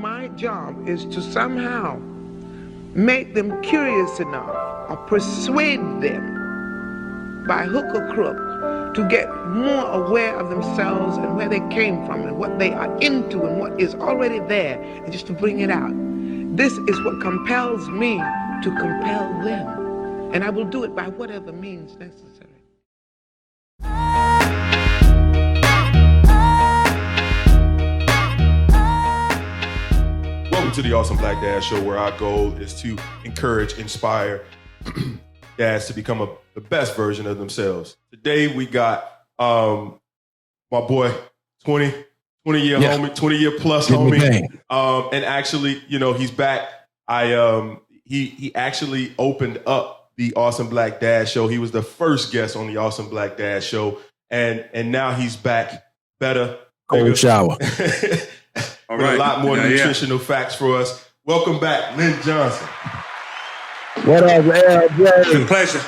my job is to somehow make them curious enough or persuade them by hook or crook to get more aware of themselves and where they came from and what they are into and what is already there, and just to bring it out. This is what compels me to compel them, and I will do it by whatever means necessary. Welcome to the Awesome Black Dad Show, where our goal is to encourage, inspire dads to become the best version of themselves. Today we got my boy, 20-year homie, 20-year plus homie. And actually, he's back. He actually opened up the Awesome Black Dad Show. He was the first guest on the Awesome Black Dad Show. And now he's back better. Cold shower. With a lot more nutritional facts for us. Welcome back, Linton Johnson. What up, LJ? The pleasure.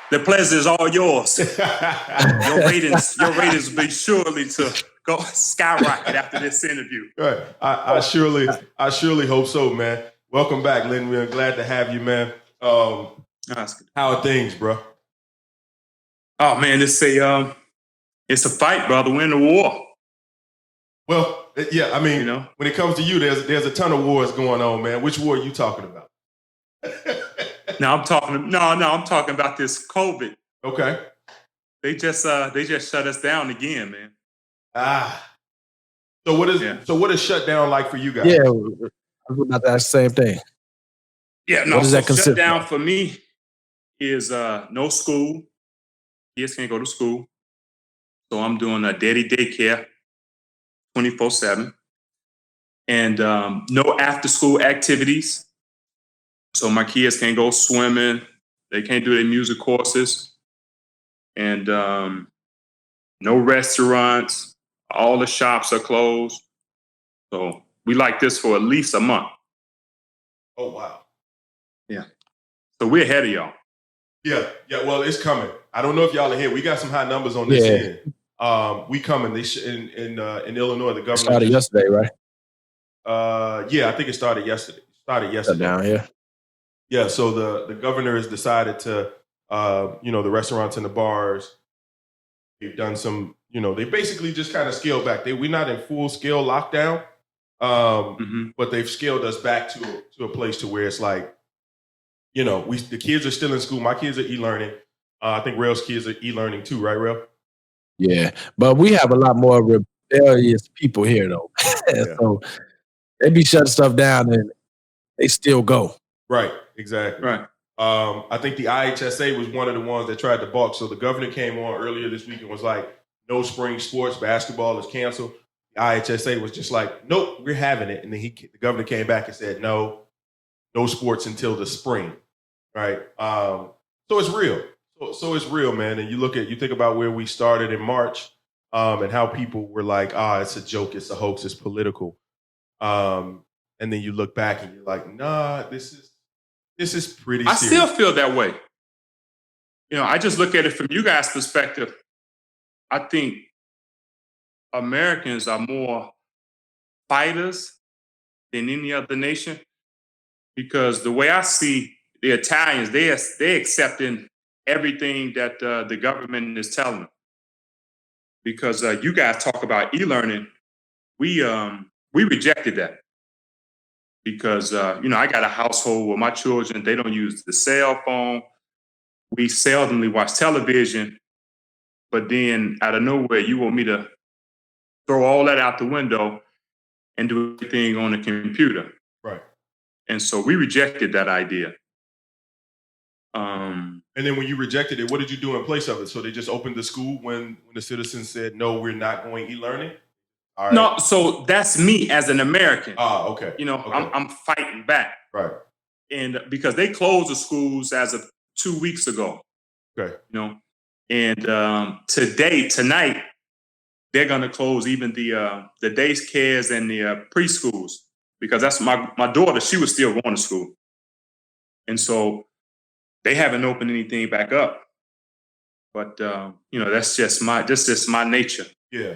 The pleasure is all yours. Your ratings will be surely to go skyrocket after this interview. Right. I surely hope so, man. Welcome back, Linton. We're glad to have you, man. How are things, bro? Oh man, it's a fight, brother. We're in the war. Well, yeah, I mean, when it comes to you, there's a ton of wars going on, man. Which war are you talking about? I'm talking about this COVID. Okay. They just shut us down again, man. So what is shutdown like for you guys? Yeah, I was about to ask the same thing. Yeah, no. What does that consist of? Shutdown for me is no school. Kids can't go to school. So I'm doing a daddy daycare 24/7. And no after-school activities. So my kids can't go swimming. They can't do their music courses. And no restaurants. All the shops are closed. So we like this for at least a month. Oh, wow. Yeah. So we're ahead of y'all. Yeah. Well, it's coming. I don't know if y'all are here. We got some high numbers on this end. We coming. In Illinois, the governor started yesterday, right? Yeah, I think it started yesterday. Shut down, yeah. Yeah, so the governor has decided to, the restaurants and the bars, they've done some, they basically just kind of scaled back. We're not in full scale lockdown, but they've scaled us back to a place to where it's like, the kids are still in school. My kids are e-learning. I think Rail's kids are e-learning too, right, Rail? Yeah, but we have a lot more rebellious people here, though. So they be shutting stuff down and they still go. Right, exactly. Right. I think the IHSA was one of the ones that tried to balk. So the governor came on earlier this week and was like, no spring sports, basketball is canceled. The IHSA was just like, nope, we're having it. And then the governor came back and said, no sports until the spring. Right. So it's real. So it's real, man. And you think about where we started in March and how people were like, it's a joke, it's a hoax, it's political. And then you look back and you're like, nah, this is pretty serious. I still feel that way. I just look at it from you guys' perspective. I think Americans are more fighters than any other nation, because the way I see the Italians, they're accepting everything that the government is telling them. Because you guys talk about e-learning, we rejected that. Because, I got a household where my children, they don't use the cell phone. We seldomly watch television. But then out of nowhere, you want me to throw all that out the window and do everything on the computer. Right. And so we rejected that idea. And then when you rejected it, what did you do in place of it? So they just opened the school when the citizens said, no, we're not going e-learning? All right. No, so that's me as an American. Okay. Okay. I'm fighting back. Right. And because they closed the schools as of 2 weeks ago. Okay. And tonight, they're going to close even the daycares and the preschools, because that's my daughter. She was still going to school. And so they haven't opened anything back up. But, that's just my nature. Yeah.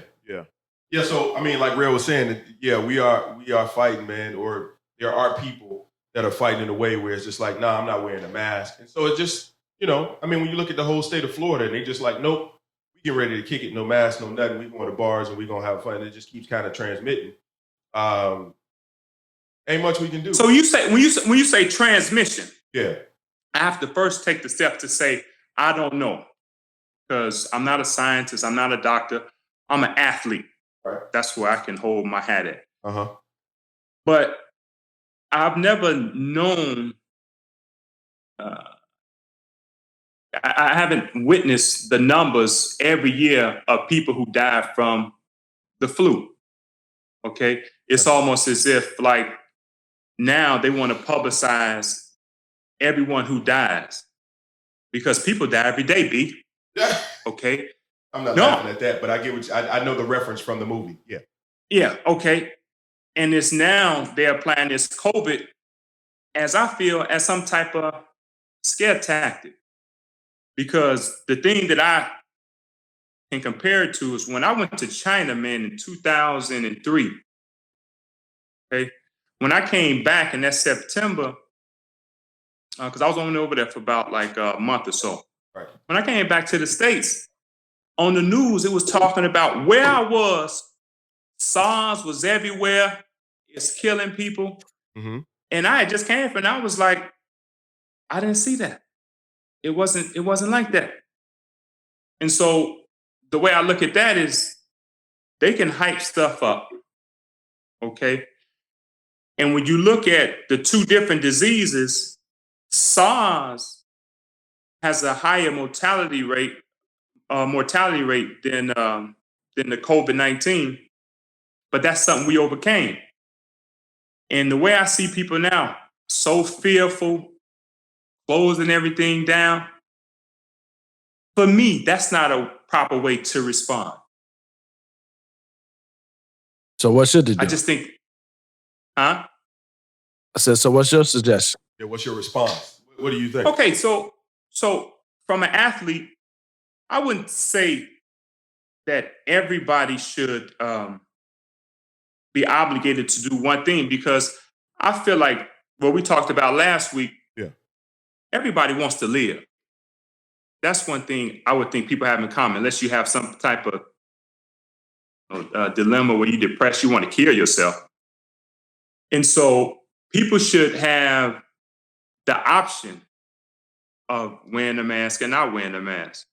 Yeah, so I mean, like Ray was saying, yeah, we are fighting, man. Or there are people that are fighting in a way where it's just like, nah, I'm not wearing a mask. And so it just, I mean, when you look at the whole state of Florida, and they just like, nope, we get ready to kick it, no mask, no nothing. We going to bars and we gonna have fun. It just keeps kind of transmitting. Ain't much we can do. So when you say transmission, yeah, I have to first take the step to say I don't know, because I'm not a scientist, I'm not a doctor, I'm an athlete. Right. That's where I can hold my hat at. Uh-huh. But I've never known, I haven't witnessed the numbers every year of people who die from the flu. Okay. It's almost as if like now they want to publicize everyone who dies, because people die every day, B. Okay. I'm not laughing at that, but I get what I know the reference from the movie. Yeah. Yeah. Okay. And it's now they're applying this COVID, as I feel, as some type of scare tactic. Because the thing that I can compare it to is when I went to China, man, in 2003. Okay. When I came back in that September, because I was only over there for about like a month or so. Right. When I came back to the States, on the news, it was talking about where I was. SARS was everywhere. It's killing people. Mm-hmm. And I just came from, and I was like, I didn't see that. It wasn't like that. And so the way I look at that is they can hype stuff up. Okay. And when you look at the two different diseases, SARS has a higher mortality rate than the COVID-19, but that's something we overcame. And the way I see people now, so fearful, closing everything down, for me, that's not a proper way to respond. So what should they do? I just think, huh? I said, so what's your suggestion? Yeah, what's your response? What do you think? Okay, so from an athlete, I wouldn't say that everybody should be obligated to do one thing, because I feel like what we talked about last week, everybody wants to live. That's one thing I would think people have in common, unless you have some type of dilemma where you're depressed, you want to kill yourself. And so people should have the option of wearing a mask and not wearing a mask.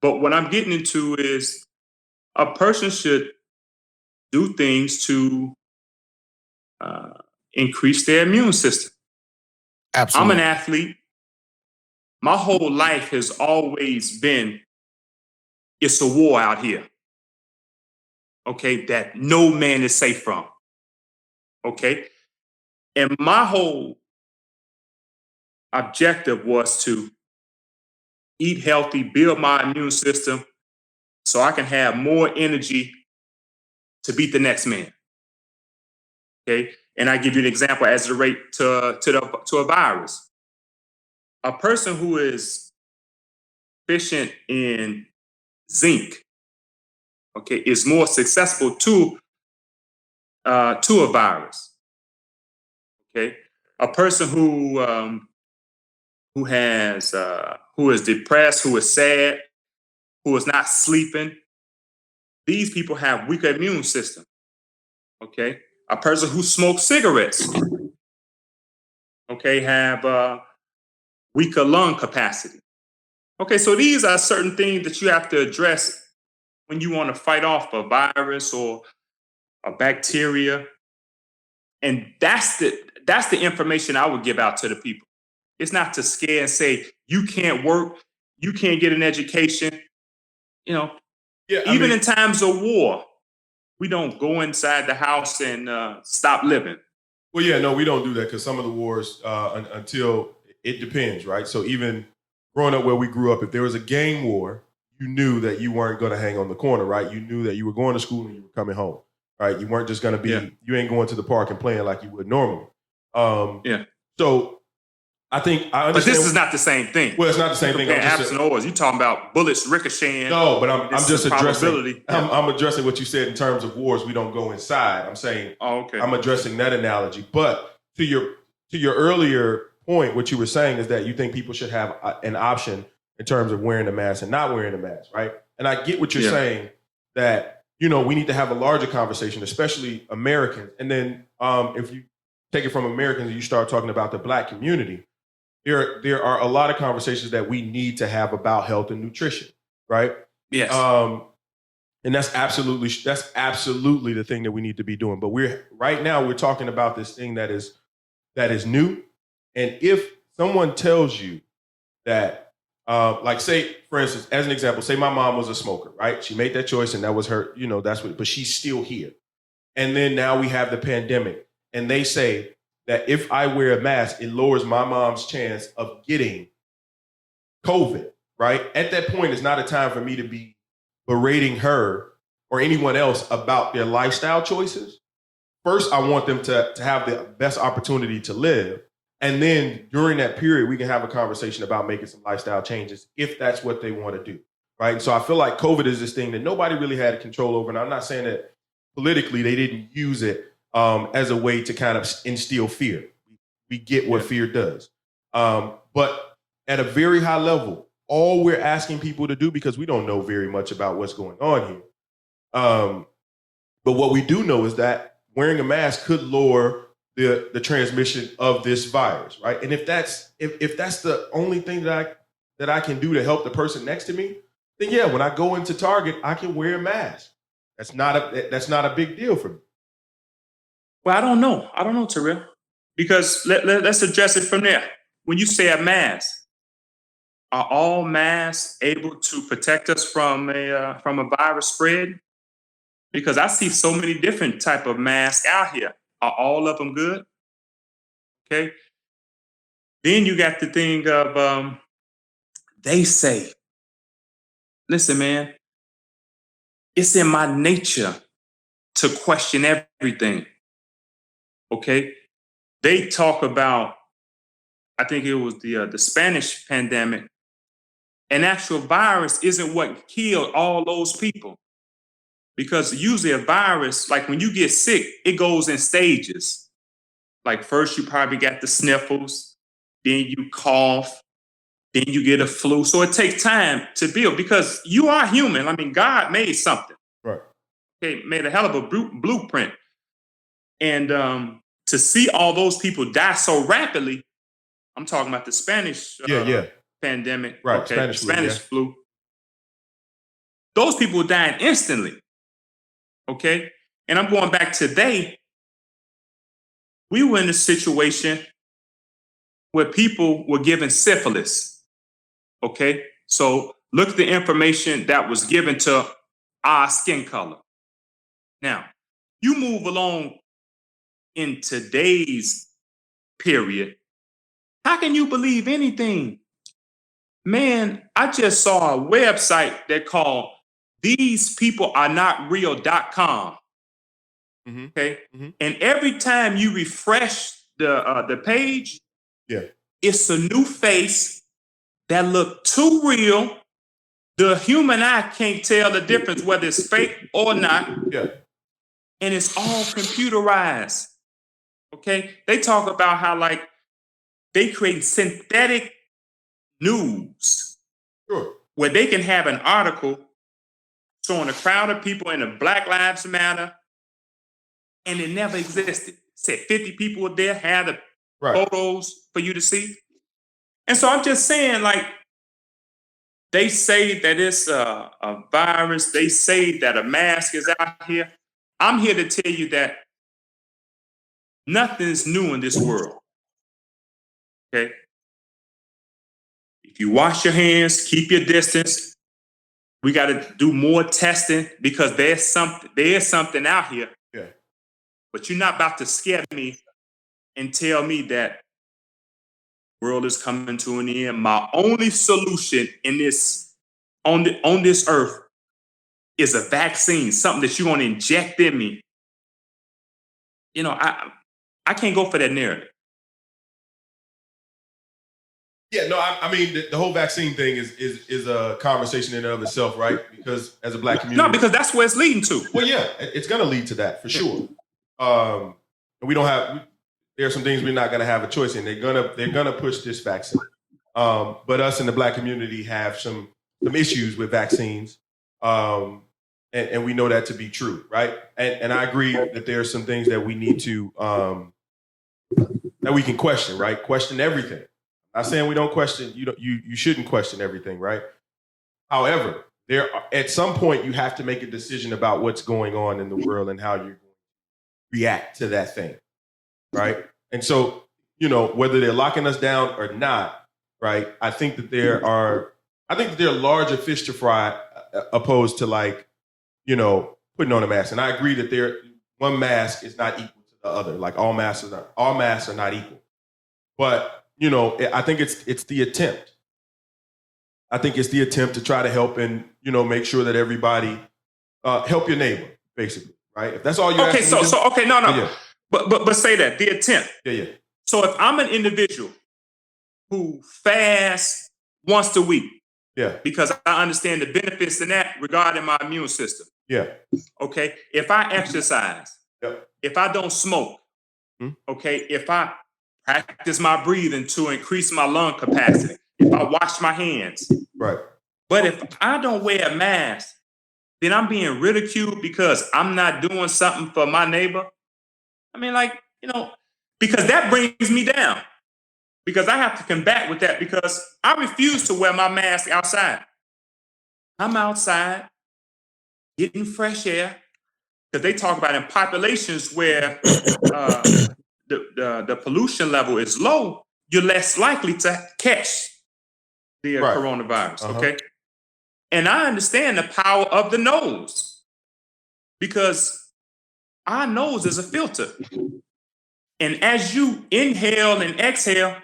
But what I'm getting into is a person should do things to increase their immune system. Absolutely. I'm an athlete. My whole life has always been, it's a war out here. Okay, that no man is safe from. Okay. And my whole objective was to eat healthy, build my immune system so I can have more energy to beat the next man. Okay. And I give you an example as it relates to a virus. A person who is deficient in zinc, okay, is more successful to a virus. Okay. A person who is depressed, who is sad, who is not sleeping, these people have weaker immune system. Okay. A person who smokes cigarettes, okay, have weaker lung capacity. Okay, so these are certain things that you have to address when you want to fight off a virus or a bacteria. And that's the information I would give out to the people. It's not to scare and say, you can't work, you can't get an education. Even in times of war, we don't go inside the house and stop living. Well, yeah, no, we don't do that, because some of the wars, until it depends, right? So even growing up where we grew up, if there was a gang war, you knew that you weren't going to hang on the corner, right? You knew that you were going to school and you were coming home, right? You weren't just going to be, you ain't going to the park and playing like you would normally. So I think I But understand. this is not the same thing. Well, it's not the same thing. Apples and oranges. You're talking about bullets ricocheting. No, but I'm just addressing. Yeah. I'm addressing what you said in terms of wars. We don't go inside. I'm saying. Oh, okay. I'm addressing that analogy. But to your earlier point, what you were saying is that you think people should have an option in terms of wearing a mask and not wearing a mask, right? And I get what you're saying, that we need to have a larger conversation, especially Americans. And then if you take it from Americans and you start talking about the Black community, there are a lot of conversations that we need to have about health and nutrition, right? Yes. And that's absolutely the thing that we need to be doing. But right now we're talking about this thing that is new. And if someone tells you that, like, say, for instance, as an example, say my mom was a smoker, right? She made that choice and that was her, but she's still here. And then now we have the pandemic, and they say that if I wear a mask, it lowers my mom's chance of getting COVID, right? At that point, it's not a time for me to be berating her or anyone else about their lifestyle choices. First, I want them to have the best opportunity to live. And then during that period, we can have a conversation about making some lifestyle changes if that's what they want to do, right? And so I feel like COVID is this thing that nobody really had control over. And I'm not saying that politically they didn't use it as a way to kind of instill fear. We get what fear does. But at a very high level, all we're asking people to do, because we don't know very much about what's going on here, but what we do know is that wearing a mask could lower the transmission of this virus, right? And if that's the only thing that I can do to help the person next to me, then yeah, when I go into Target, I can wear a mask. That's not a big deal for me. Well, I don't know, Terrell, because let's address it from there. When you say a mask, are all masks able to protect us from a virus spread? Because I see so many different type of masks out here. Are all of them good? Okay. Then you got the thing of they say, listen, man, it's in my nature to question everything. Okay. They talk about, I think it was the Spanish pandemic. An actual virus isn't what killed all those people. Because usually a virus, like when you get sick, it goes in stages. Like first you probably got the sniffles, then you cough, then you get a flu. So it takes time to build, because you are human. I mean, God made something. Right. Okay, made a hell of a blueprint. And to see all those people die so rapidly, I'm talking about the Spanish pandemic. Right, okay, Spanish flu. Those people were dying instantly. Okay, and I'm going back today. We were in a situation where people were given syphilis. Okay, so look at the information that was given to our skin color. Now, you move along in today's period. How can you believe anything? Man, I just saw a website that called ThesePeopleAreNotReal.com. Mm-hmm. Okay. Mm-hmm. And every time you refresh the page, it's a new face that look too real. The human eye can't tell the difference whether it's fake or not. Yeah. And it's all computerized. Okay. They talk about how like they create synthetic news. Sure. Where they can have an article showing a crowd of people in a Black Lives Matter, and it never existed. Said 50 people were there, had the photos for you to see. And so I'm just saying, like, they say that it's a virus. They say that a mask is out here. I'm here to tell you that nothing's new in this world. Okay? If you wash your hands, keep your distance. We got to do more testing, because there's something out here. Yeah. But you're not about to scare me and tell me that the world is coming to an end. My only solution in this on this earth is a vaccine, something that you're going to inject in me. I can't go for that narrative. Yeah, no, I mean the whole vaccine thing is a conversation in and of itself, right? Because as a black community, No, because that's where it's leading to. well, yeah, it's going to lead to that for sure. And we don't have. There are some things we're not going to have a choice in. They're gonna push this vaccine. But us in the black community have some issues with vaccines, and we know that to be true, right? And I agree that there are some things that we need to that we can question, right? Question everything. I'm not saying we don't question. You shouldn't question everything, right? However, at some point you have to make a decision about what's going on in the world and how you're going to react to that thing, right? And so, whether they're locking us down or not, right? I think that there are larger fish to fry opposed to putting on a mask. And I agree that one mask is not equal to the other. Like all masks are not equal. But I think it's the attempt. I think it's the attempt to try to help and make sure that everybody help your neighbor, basically, right? If that's all you okay, so okay, no, yeah. but say that the attempt. Yeah. So if I'm an individual who fasts once a week, yeah, because I understand the benefits in that regarding my immune system. Yeah. Okay. If I exercise, yep. If I don't smoke, okay, if I practice my breathing to increase my lung capacity, if I wash my hands. Right. But if I don't wear a mask, then I'm being ridiculed because I'm not doing something for my neighbor. I mean, because that brings me down. Because I have to combat with that because I refuse to wear my mask outside. I'm outside getting fresh air because they talk about in populations where the pollution level is low, you're less likely to catch the coronavirus, okay? And I understand the power of the nose because our nose is a filter. And as you inhale and exhale,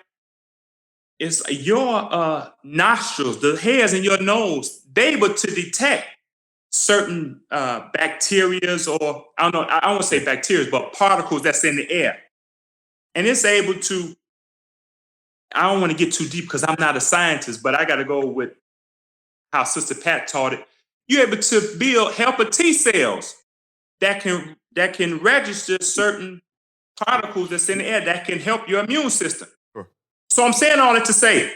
it's your nostrils, the hairs in your nose, they able to detect certain bacterias or, I don't want to say bacteria, but particles that's in the air. And it's able to, I don't want to get too deep because I'm not a scientist, but I got to go with how Sister Pat taught it. You're able to build helper T cells that can register certain particles that's in the air that can help your immune system. Sure. So I'm saying all that to say,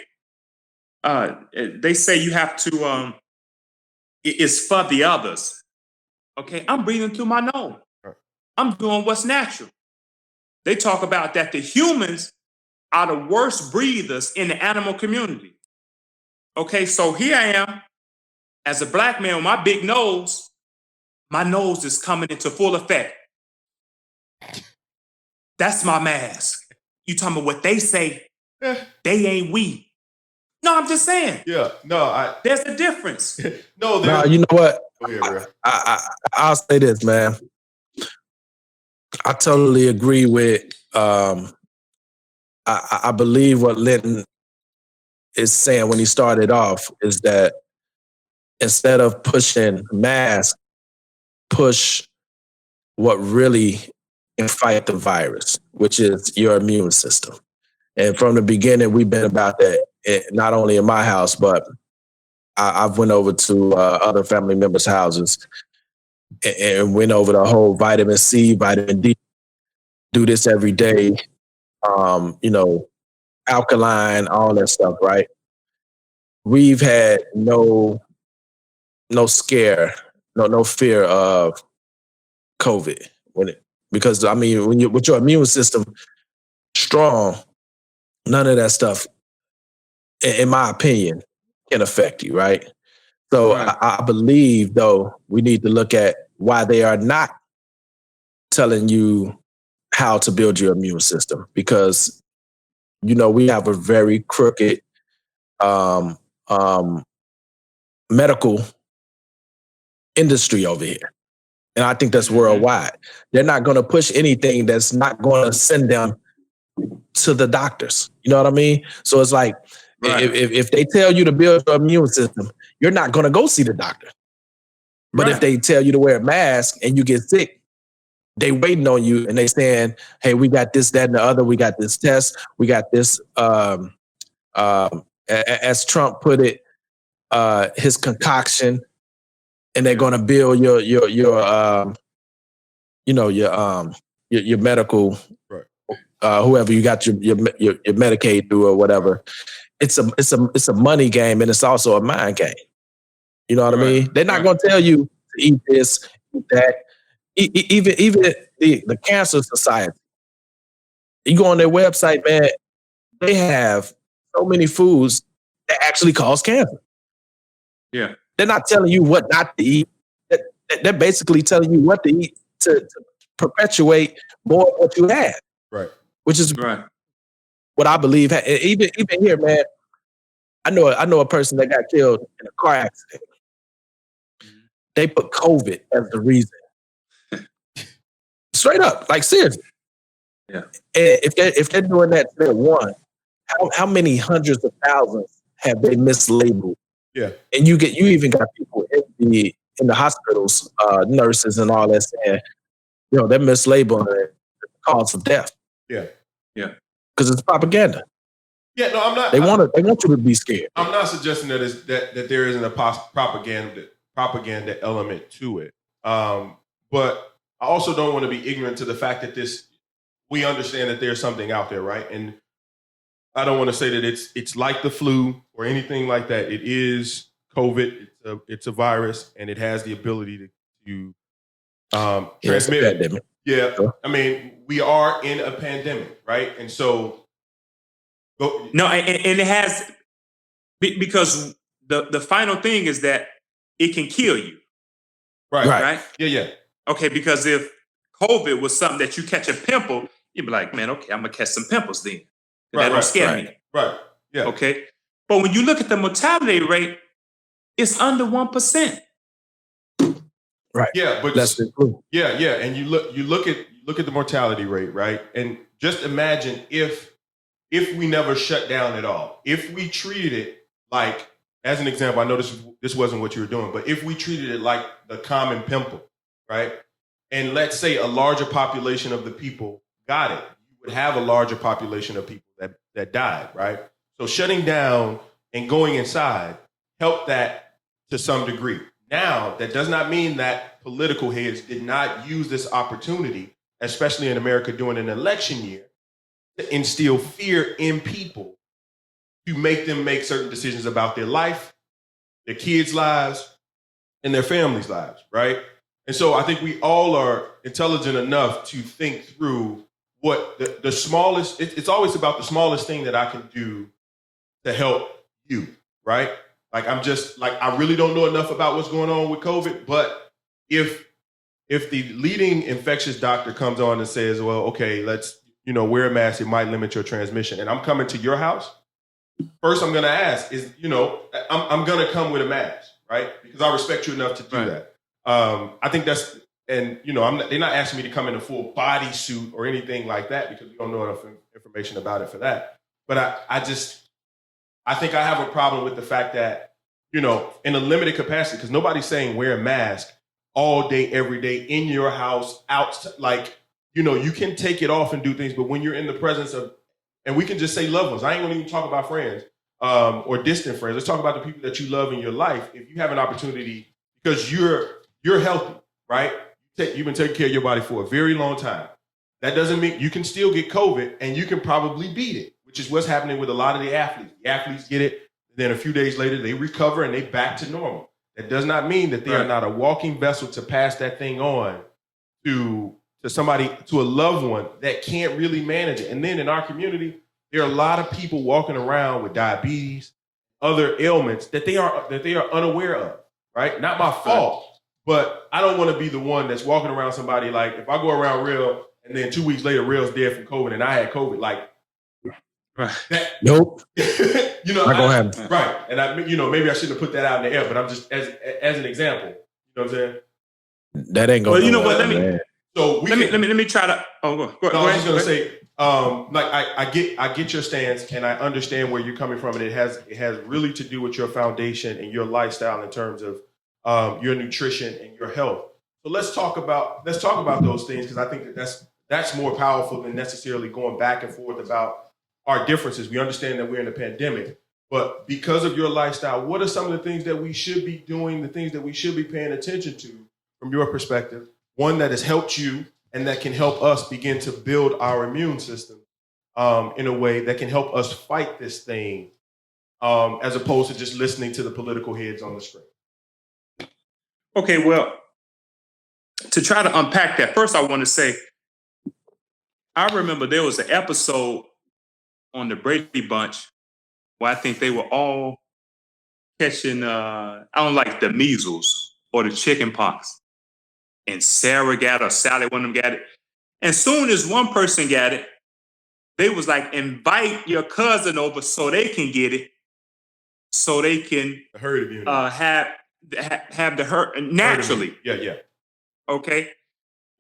they say you have to, it's for the others. Okay, I'm breathing through my nose. Right. I'm doing what's natural. They talk about that the humans are the worst breathers in the animal community. Okay, so here I am, as a black man with my big nose, my nose is coming into full effect. That's my mask. You talking about what they say, they ain't we. No, I'm just saying. Yeah, no, there's a difference. No, you know what? I'll say this, man. I totally agree with, I believe what Linton is saying when he started off is that instead of pushing masks, push what really can fight the virus, which is your immune system. And from the beginning, we've been about that, not only in my house, but I've went over to other family members' houses and went over the whole vitamin C, vitamin D, do this every day, alkaline, all that stuff, right? We've had no scare, no fear of COVID because I mean, when you with your immune system strong, none of that stuff, in my opinion, can affect you, right? So Right. I believe, though, we need to look at why they are not telling you how to build your immune system because, we have a very crooked medical industry over here. And I think that's worldwide. They're not going to push anything that's not going to send them to the doctors. You know what I mean? So it's like, right. if they tell you to build your immune system, you're not going to go see the doctor. But if they tell you to wear a mask and you get sick, they waiting on you and they saying, hey, we got this, that, and the other. We got this test. We got this as Trump put it, his concoction, and they're going to build your medical, Right. whoever you got your Medicaid through or whatever. It's a money game, and it's also a mind game. You know what I mean? They're not going to tell you to eat this, eat that. Even the Cancer Society. You go on their website, man. They have so many foods that actually cause cancer. Yeah. They're not telling you what not to eat. They're basically telling you what to eat to perpetuate more of what you have. Right. Which is Right. what I believe. Even here, man, I know a person that got killed in a car accident. They put COVID as the reason. Straight up, like seriously. Yeah. And if they're doing that to one, how many hundreds of thousands have they mislabeled? Yeah. And you even got people in the hospitals, nurses and all that saying, they're mislabeling it the cause of death. Yeah. Yeah. Because it's propaganda. Yeah, no, I'm not. They want you to be scared. I'm not suggesting that there isn't a propaganda element to it. But I also don't want to be ignorant to the fact that we understand that there's something out there, right? And I don't want to say that it's like the flu or anything like that. It is COVID. It's a virus, and it has the ability to transmit. Yeah, I mean, we are in a pandemic, right? And so, no, and it has, because the final thing is that it can kill you. Right. Yeah. Okay, because if COVID was something that you catch a pimple, you'd be like, man, okay, I'm gonna catch some pimples then. That don't scare me. Right. Yeah. Okay. But when you look at the mortality rate, it's under 1%. Right. Yeah, but that's the clue. Yeah, and you look at the mortality rate, right? And just imagine if we never shut down at all, if we treated it like, as an example, I know this wasn't what you were doing, but if we treated it like the common pimple, right? And let's say a larger population of the people got it, you would have a larger population of people that died, right? So shutting down and going inside helped that to some degree. Now, that does not mean that political heads did not use this opportunity, especially in America during an election year, to instill fear in people, to make them make certain decisions about their life, their kids' lives, and their families' lives, right? And so I think we all are intelligent enough to think through what the smallest, it's always about the smallest thing that I can do to help you, right? Like I really don't know enough about what's going on with COVID, but if the leading infectious doctor comes on and says, well, okay, let's, wear a mask, it might limit your transmission, and I'm coming to your house, first I'm going to ask is, I'm going to come with a mask, right? Because I respect you enough to do that. I think that's, and they're not asking me to come in a full bodysuit or anything like that because we don't know enough information about it for that. But I think I have a problem with the fact that, in a limited capacity, because nobody's saying wear a mask all day, every day, in your house, out, like, you can take it off and do things, but when you're in the presence of, and we can just say loved ones, I ain't gonna even talk about friends or distant friends. Let's talk about the people that you love in your life. If you have an opportunity, because you're healthy, right? You've been taking care of your body for a very long time. That doesn't mean you can still get COVID and you can probably beat it, which is what's happening with a lot of the athletes. The athletes get it, then a few days later they recover and they back to normal. That does not mean that they are not a walking vessel to pass that thing on to somebody, to a loved one that can't really manage it. And then in our community, there are a lot of people walking around with diabetes, other ailments that they are unaware of, right? Not my fault, but I don't want to be the one that's walking around somebody like, if I go around Real and then 2 weeks later Real's dead from COVID and I had COVID, like, nope. Not gonna happen. Right. And I, maybe I shouldn't have put that out in the air, but I'm just as an example. You know what I'm saying? That ain't gonna. Well, you know what? Let me try to. Oh, go ahead. I was just gonna say, I get your stance, and I understand where you're coming from, and it has really to do with your foundation and your lifestyle in terms of your nutrition and your health. So let's talk about those things, because I think that's more powerful than necessarily going back and forth about our differences. We understand that we're in a pandemic, But because of your lifestyle, what are some of the things that we should be doing, the things that we should be paying attention to from your perspective? One that has helped you and that can help us begin to build our immune system in a way that can help us fight this thing as opposed to just listening to the political heads on the screen. Okay, well, to try to unpack that, first I want to say, I remember there was an episode on the Brady Bunch where I think they were all catching, I don't like the measles or the chicken pox. And Sarah got it, or Sally, one of them got it. And soon as one person got it, they was like, invite your cousin over so they can get it, so they can The herd immunity. have the herd naturally. Yeah. Okay.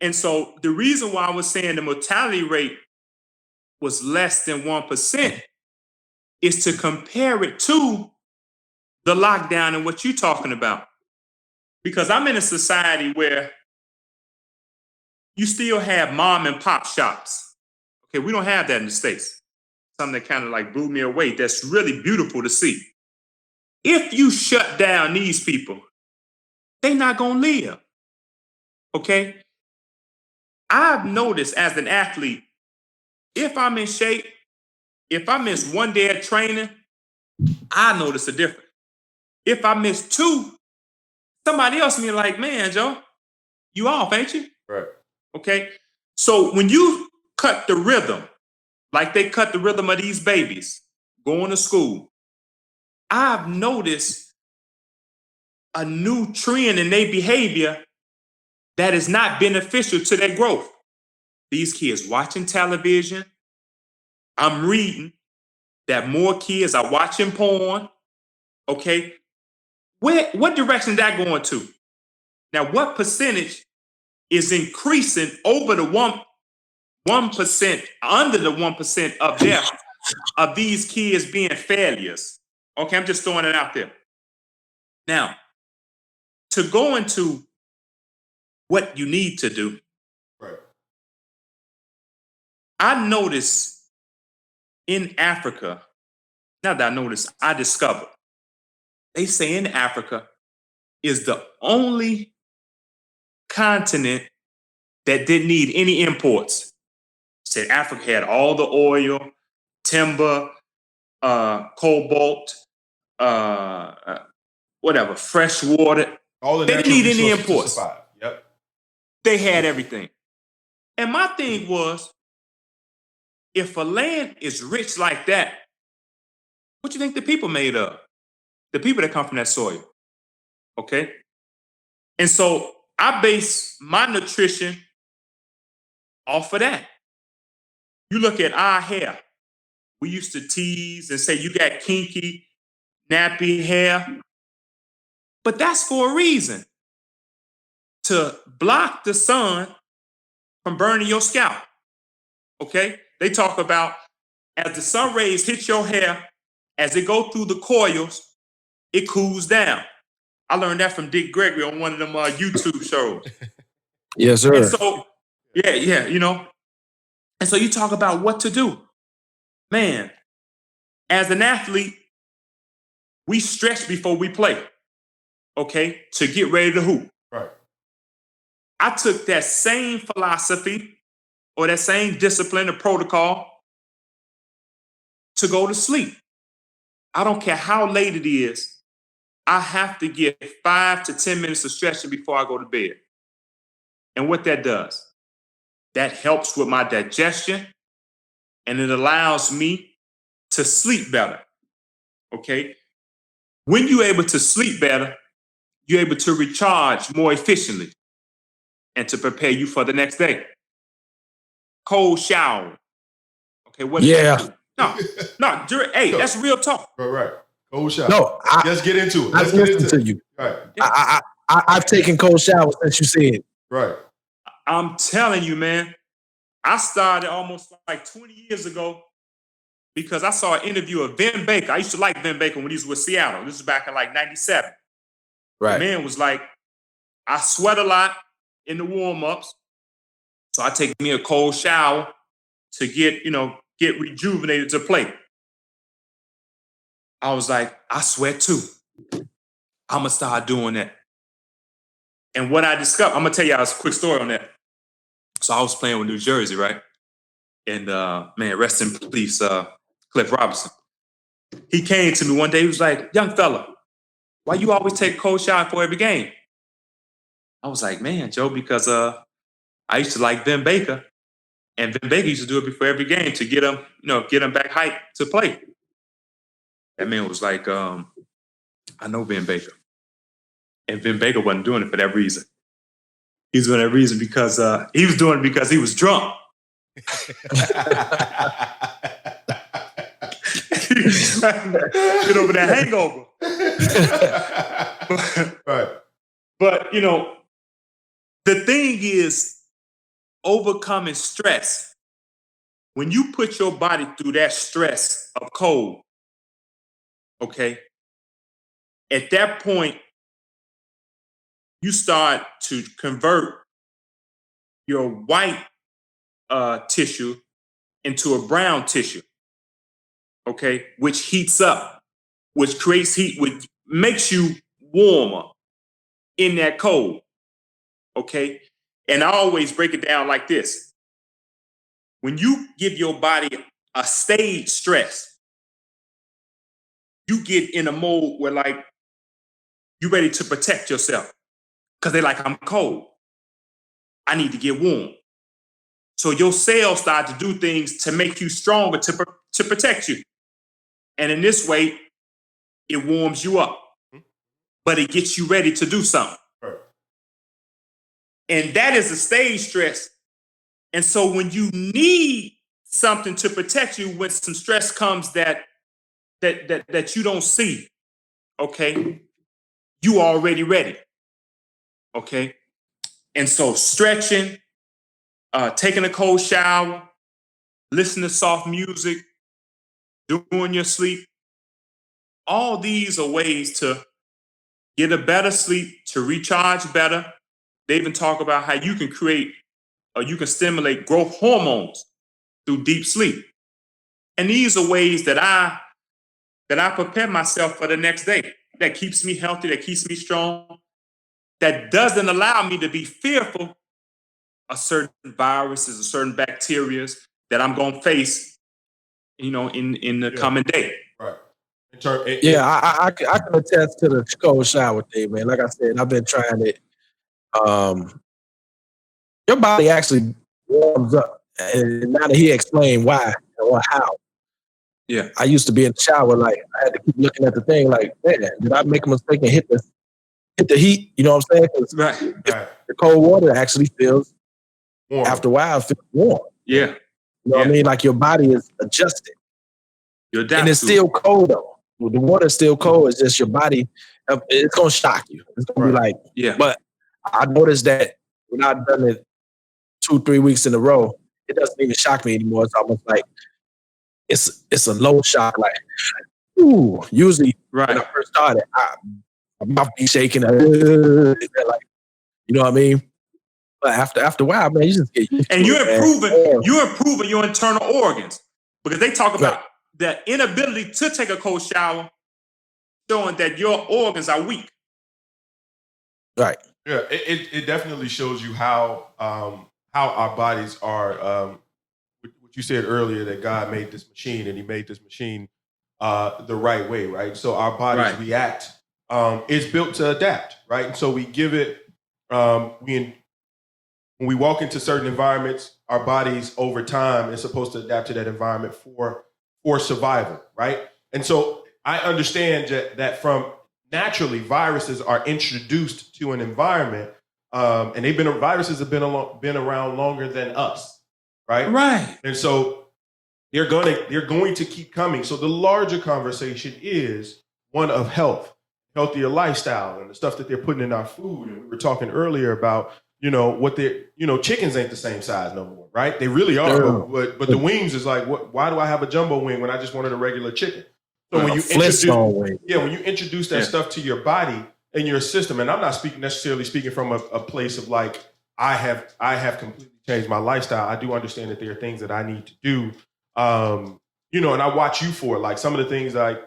And so the reason why I was saying the mortality rate was less than 1% is to compare it to the lockdown and what you're talking about. Because I'm in a society where you still have mom and pop shops. Okay, we don't have that in the States. Something that kind of like blew me away. That's really beautiful to see. If you shut down these people, they're not going to live. Okay? I've noticed as an athlete, if I'm in shape, if I miss one day of training, I notice a difference. If I miss two, somebody else be like, man, Joe, you off, ain't you? Right. Okay? So when you cut the rhythm, like they cut the rhythm of these babies going to school, I've noticed a new trend in their behavior that is not beneficial to their growth. These kids watching television. I'm reading that more kids are watching porn. Okay. What direction is that going to? Now, what percentage is increasing over the 1%, under the 1% of death of these kids being failures? Okay, I'm just throwing it out there. Now, to go into what you need to do, Right. I noticed in Africa, not that I noticed, I discovered, they say in Africa is the only continent that didn't need any imports. Said Africa had all the oil, timber, cobalt, whatever, fresh water. All the They didn't natural need any resources to imports. survive. Yep. They had everything. And my thing was, if a land is rich like that, what you think the people made of? The people that come from that soil. Okay? And so I base my nutrition off of that. You look at our hair. We used to tease and say, you got kinky, nappy hair. But that's for a reason. To block the sun from burning your scalp. Okay? They talk about as the sun rays hit your hair, as it go through the coils, it cools down. I learned that from Dick Gregory on one of them YouTube shows. Yes, sir. And so, yeah, you know. And so you talk about what to do. Man, as an athlete, we stretch before we play, okay, to get ready to hoop. Right. I took that same philosophy or that same discipline or protocol to go to sleep. I don't care how late it is. I have to get 5 to 10 minutes of stretching before I go to bed. And what that does, that helps with my digestion and it allows me to sleep better. Okay? When you're able to sleep better, you're able to recharge more efficiently and to prepare you for the next day. Cold shower. Okay, what does that do? No, hey, that's real talk. Right. Cold shower. No, Let's get into it. I've listened to you. Right. I've taken cold showers since you said. Right. I'm telling you, man, I started almost like 20 years ago because I saw an interview of Vin Baker. I used to like Vin Baker when he was with Seattle. This was back in like 97. Right. The man was like, I sweat a lot in the warm-ups, so I take me a cold shower to get rejuvenated to play. I was like, I sweat too. I'm gonna start doing that. And what I discovered, I'm gonna tell you a quick story on that. So I was playing with New Jersey, right? And man, rest in peace, Cliff Robinson. He came to me one day. He was like, "Young fella, why you always take a cold shower for every game?" I was like, "Man, Joe, because I used to like Ben Baker, and Ben Baker used to do it before every game to get him, get him back hyped to play." That man was like, "I know Ben Baker, and Ben Baker wasn't doing it for that reason. He was doing that reason because he was doing it because he was drunk." He was trying to get over that hangover. Right. But the thing is, overcoming stress. When you put your body through that stress of cold, okay, at that point, you start to convert your white tissue into a brown tissue, okay, which heats up, which creates heat, which makes you warmer in that cold, okay? And I always break it down like this. When you give your body a stage stress, you get in a mode where like you're ready to protect yourself. Because they're like, I'm cold. I need to get warm. So your cells start to do things to make you stronger, to protect you. And in this way, it warms you up. But it gets you ready to do something. Right. And that is a stage stress. And so when you need something to protect you, when some stress comes that you don't see, okay, you already ready. Okay. And so stretching, taking a cold shower, listening to soft music, doing your sleep, all these are ways to get a better sleep, to recharge better. They even talk about how you can create or you can stimulate growth hormones through deep sleep. And these are ways that I prepare myself for the next day. That keeps me healthy, that keeps me strong, that doesn't allow me to be fearful of certain viruses or certain bacteria that I'm going to face, in the coming day. Right. I can attest to the cold shower thing, man. Like I said, I've been trying it. Your body actually warms up. And now that he explained why or how. Yeah. I used to be in the shower, like I had to keep looking at the thing like, man, did I make a mistake and hit the heat? You know what I'm saying? 'Cause Right. the cold water actually feels, Warm. after a while, it feels warm. Yeah. You know what I mean? Like your body is adjusted. And it's still cold though. The water's still cold. It's just your body, it's going to shock you. It's going to be like, yeah. But I noticed that when I've done it 2-3 weeks in a row, it doesn't even shock me anymore. It's almost like it's a low shock. Like, ooh, usually when I first started, my mouth be shaking. Like, you know what I mean? But after a while, man, you just get used to and it, you're improving your internal organs, because they talk about the inability to take a cold shower, showing that your organs are weak. Right. Yeah, it definitely shows you how our bodies are. What you said earlier, that God made this machine and He made this machine the right way, right? So our bodies react. It's built to adapt, right? And so we give it. When we walk into certain environments, our bodies over time is supposed to adapt to that environment for survival, right? And so I understand that from naturally viruses are introduced to an environment, and viruses have been around longer than us, right? Right. And so they're going to keep coming. So the larger conversation is one of healthier lifestyle, and the stuff that they're putting in our food. And we were talking earlier about, chickens ain't the same size no more, right? They really are. But the wings is like, why do I have a jumbo wing when I just wanted a regular chicken? So when you introduce that stuff to your body and your system, and I'm not necessarily speaking from a place of like, I have completely changed my lifestyle. I do understand that there are things that I need to do you know, and I watch you for it. Like some of the things like,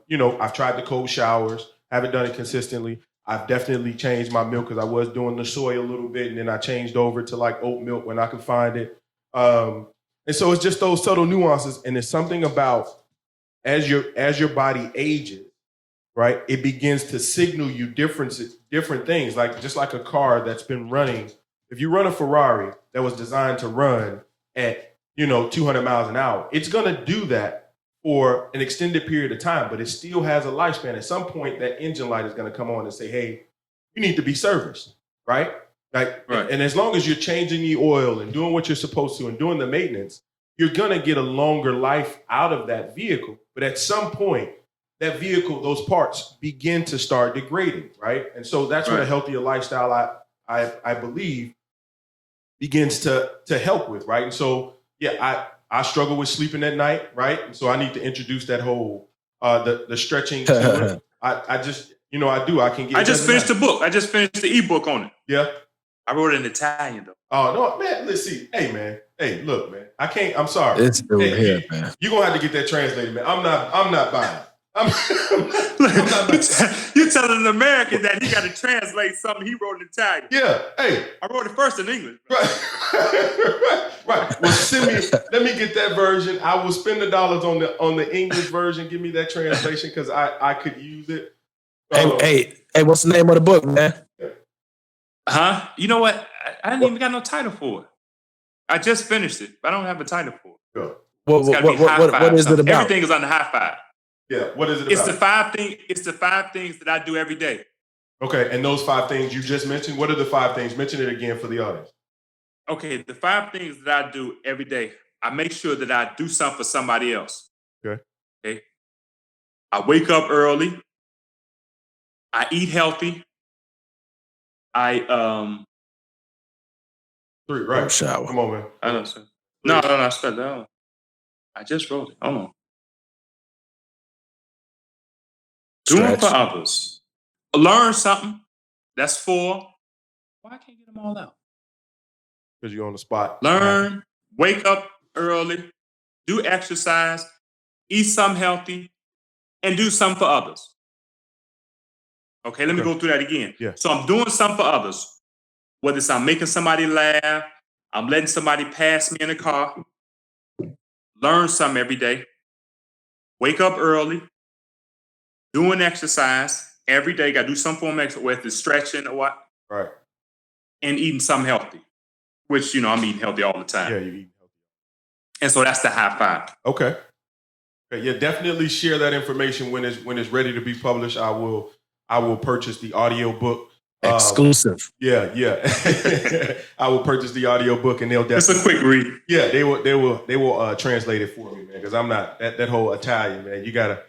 you know, I've tried the cold showers, haven't done it consistently. I've definitely changed my milk because I was doing the soy a little bit, and then I changed over to like oat milk when I could find it. And so it's just those subtle nuances, and it's something about as your body ages, right? It begins to signal you different things, like just like a car that's been running. If you run a Ferrari that was designed to run at 200 miles an hour, it's going to do that for an extended period of time, but it still has a lifespan. At some point, that engine light is going to come on and say, "Hey, you need to be serviced," right? Like, right. And as long as you're changing the oil and doing what you're supposed to and doing the maintenance, you're going to get a longer life out of that vehicle. But at some point, that vehicle, those parts begin to start degrading, right? And so that's what a healthier lifestyle, I believe, begins to help with, right? And so, yeah, I struggle with sleeping at night, right? And so I need to introduce that whole the stretching to it. I just, I do. I can get. I just finished the book. I just finished the ebook on it. Yeah. I wrote it in Italian though. Oh no, man! Let's see. Hey, man. Hey, look, man. I can't. I'm sorry. It's still here, man. You're gonna have to get that translated, man. I'm not buying. I'm You're telling an American that he got to translate something he wrote in Italian. Yeah. Hey, I wrote it first in English. Right. Well, send me. Let me get that version. I will spend the dollars on the English version. Give me that translation because I could use it. Hey, what's the name of the book, man? Huh? You know what? I didn't even got no title for it. I just finished it, but I don't have a title for it. Yeah. What is it about? Everything is on the high five. Yeah. What is it about? It's the 5 things that I do every day. Okay, and those 5 things you just mentioned. What are the 5 things? Mention it again for the audience. Okay, the 5 things that I do every day. I make sure that I do something for somebody else. Okay. I wake up early. I eat healthy. I 3, right? Shower. Come on, man. I don't say. No, I said that. I just wrote it. Hold on. Doing for others. Learn something. That's 4. Why I can't get them all out? Because you're on the spot. Learn, wake up early, do exercise, eat something healthy, and do something for others. Okay, let me go through that again. Yeah. So I'm doing something for others. Whether it's I'm making somebody laugh, I'm letting somebody pass me in the car. Learn something every day. Wake up early. Doing exercise every day. Got to do some form of exercise, whether it's stretching or what. Right. And eating something healthy, which, I'm eating healthy all the time. Yeah, you eat healthy. And so that's the high 5. Okay. Yeah, definitely share that information when it's ready to be published. I will purchase the audio book. Exclusive. Yeah. I will purchase the audio book, and they'll definitely. It's a quick read. Yeah, they will translate it for me, man. Because I'm not that whole Italian, man. You gotta.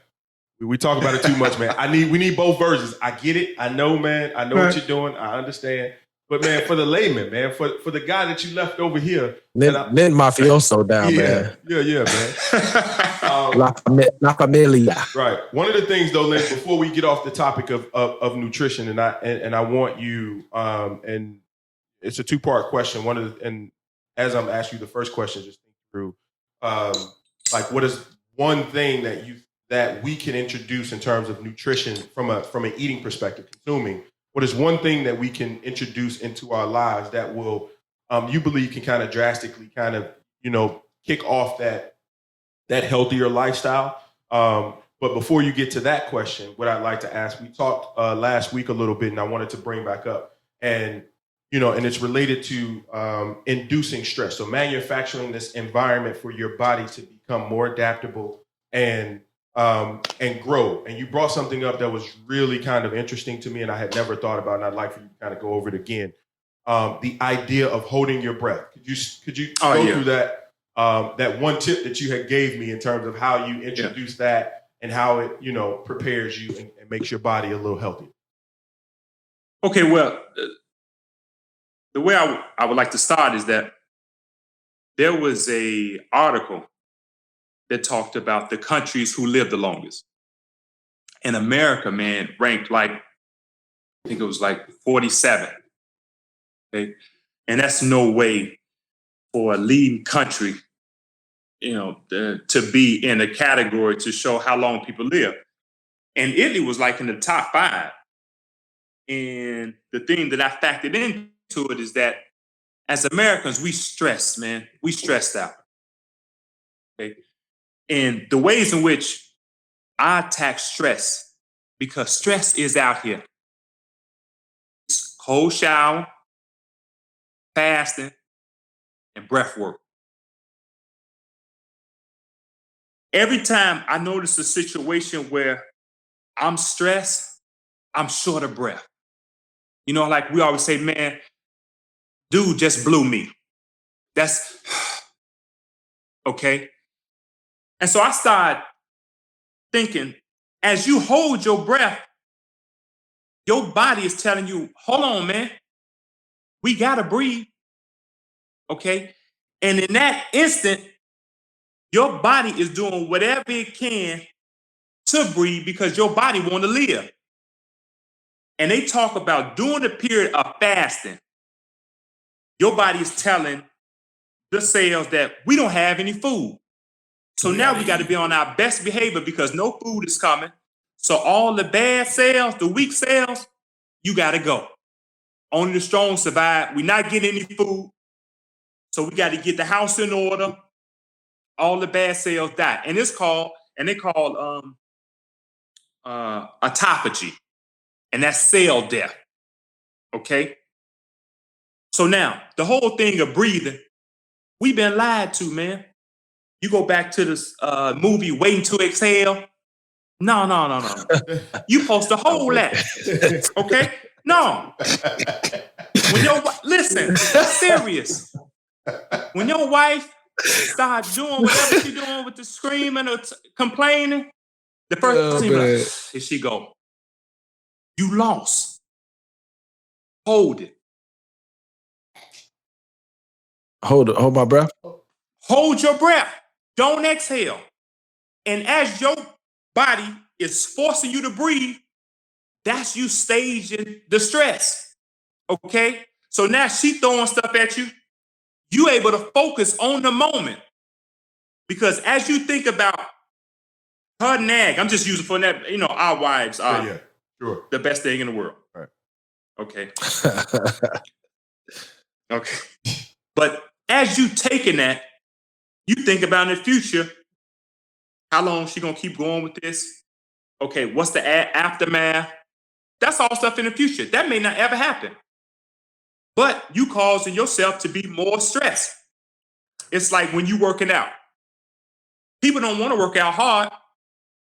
We talk about it too much, man. We need both versions. I get it. I know, man. I know what you're doing. I understand. But man, for the layman, man, for the guy that you left over here, Lynn Mafioso down, man. Yeah, man. La Familia. Right. One of the things, though, Lynn, before we get off the topic of nutrition, and I want you, and it's a 2-part question. And as I'm asking you the first question, just think through, like, what is one thing that we can introduce in terms of nutrition from an eating perspective, consuming? What is one thing that we can introduce into our lives that will, you believe, can kind of drastically kind of, kick off that healthier lifestyle? But before you get to that question, what I'd like to ask, we talked last week a little bit, and I wanted to bring back up, and it's related to inducing stress. So manufacturing this environment for your body to become more adaptable and grow. And you brought something up that was really kind of interesting to me, and I had never thought about, and I'd like for you to kind of go over it again. The idea of holding your breath. Could you go through that? That one tip that you had gave me in terms of how you introduce that and how it, prepares you and makes your body a little healthier. Okay, well, the way I would like to start is that there was a article that talked about the countries who live the longest. And America, man, ranked I think it was 47. Okay. And that's no way for a leading country, to be in a category to show how long people live. And Italy was like in the top 5. And the thing that I factored into it is that as Americans, we stress, man. We stressed out. Okay. And the ways in which I attack stress, because stress is out here. It's cold shower, fasting, and breath work. Every time I notice a situation where I'm stressed, I'm short of breath. Like we always say, man, dude just blew me. That's okay. And so I started thinking, as you hold your breath, your body is telling you, hold on, man, we gotta breathe. Okay. And in that instant, your body is doing whatever it can to breathe because your body want to live. And they talk about during the period of fasting, your body is telling the cells that we don't have any food. So now we got to be on our best behavior because no food is coming. So all the bad cells, the weak cells, you got to go. Only the strong survive. We're not getting any food. So we got to get the house in order. All the bad cells die. And they call autophagy. And that's cell death. Okay? So now, the whole thing of breathing, we've been lied to, man. You go back to this movie, Waiting to Exhale. No. You supposed to hold that. Okay? No. Listen, serious. When your wife starts doing whatever she's doing with the screaming or complaining, the first thing is she go, you lost. Hold it. Hold my breath. Hold your breath. Don't exhale. And as your body is forcing you to breathe, that's you staging the stress. Okay? So now she throwing stuff at you. You able to focus on the moment. Because as you think about her nag, I'm just using for that, our wives are sure. the best thing in the world. Right. Okay. Okay. But as you taking that, you think about in the future, how long she gonna keep going with this? Okay, what's the aftermath? That's all stuff in the future. That may not ever happen. But you causing yourself to be more stressed. It's like when you working out. People don't want to work out hard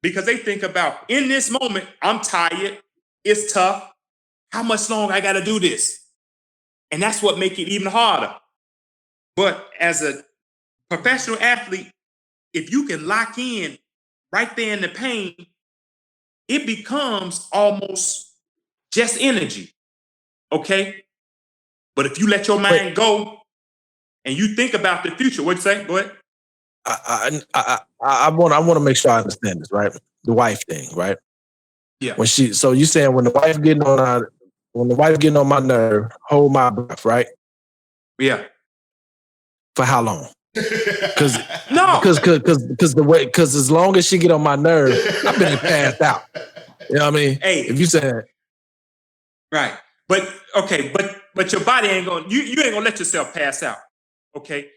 because they think about, in this moment, I'm tired, it's tough. How much longer I gotta do this? And that's what makes it even harder. But as a professional athlete, if you can lock in right there in the pain, it becomes almost just energy. Okay? But if you let your mind go and you think about the future, what'd you say? Go ahead. I want to make sure I understand this, right? The wife thing, right? Yeah. So you saying when the wife getting on my nerve, hold my breath, right? Yeah. For how long? Because as long as she get on my nerve, I've been passed out. You know what I mean? Hey, if you said right, but okay, but your body ain't gonna you ain't gonna let yourself pass out. Okay,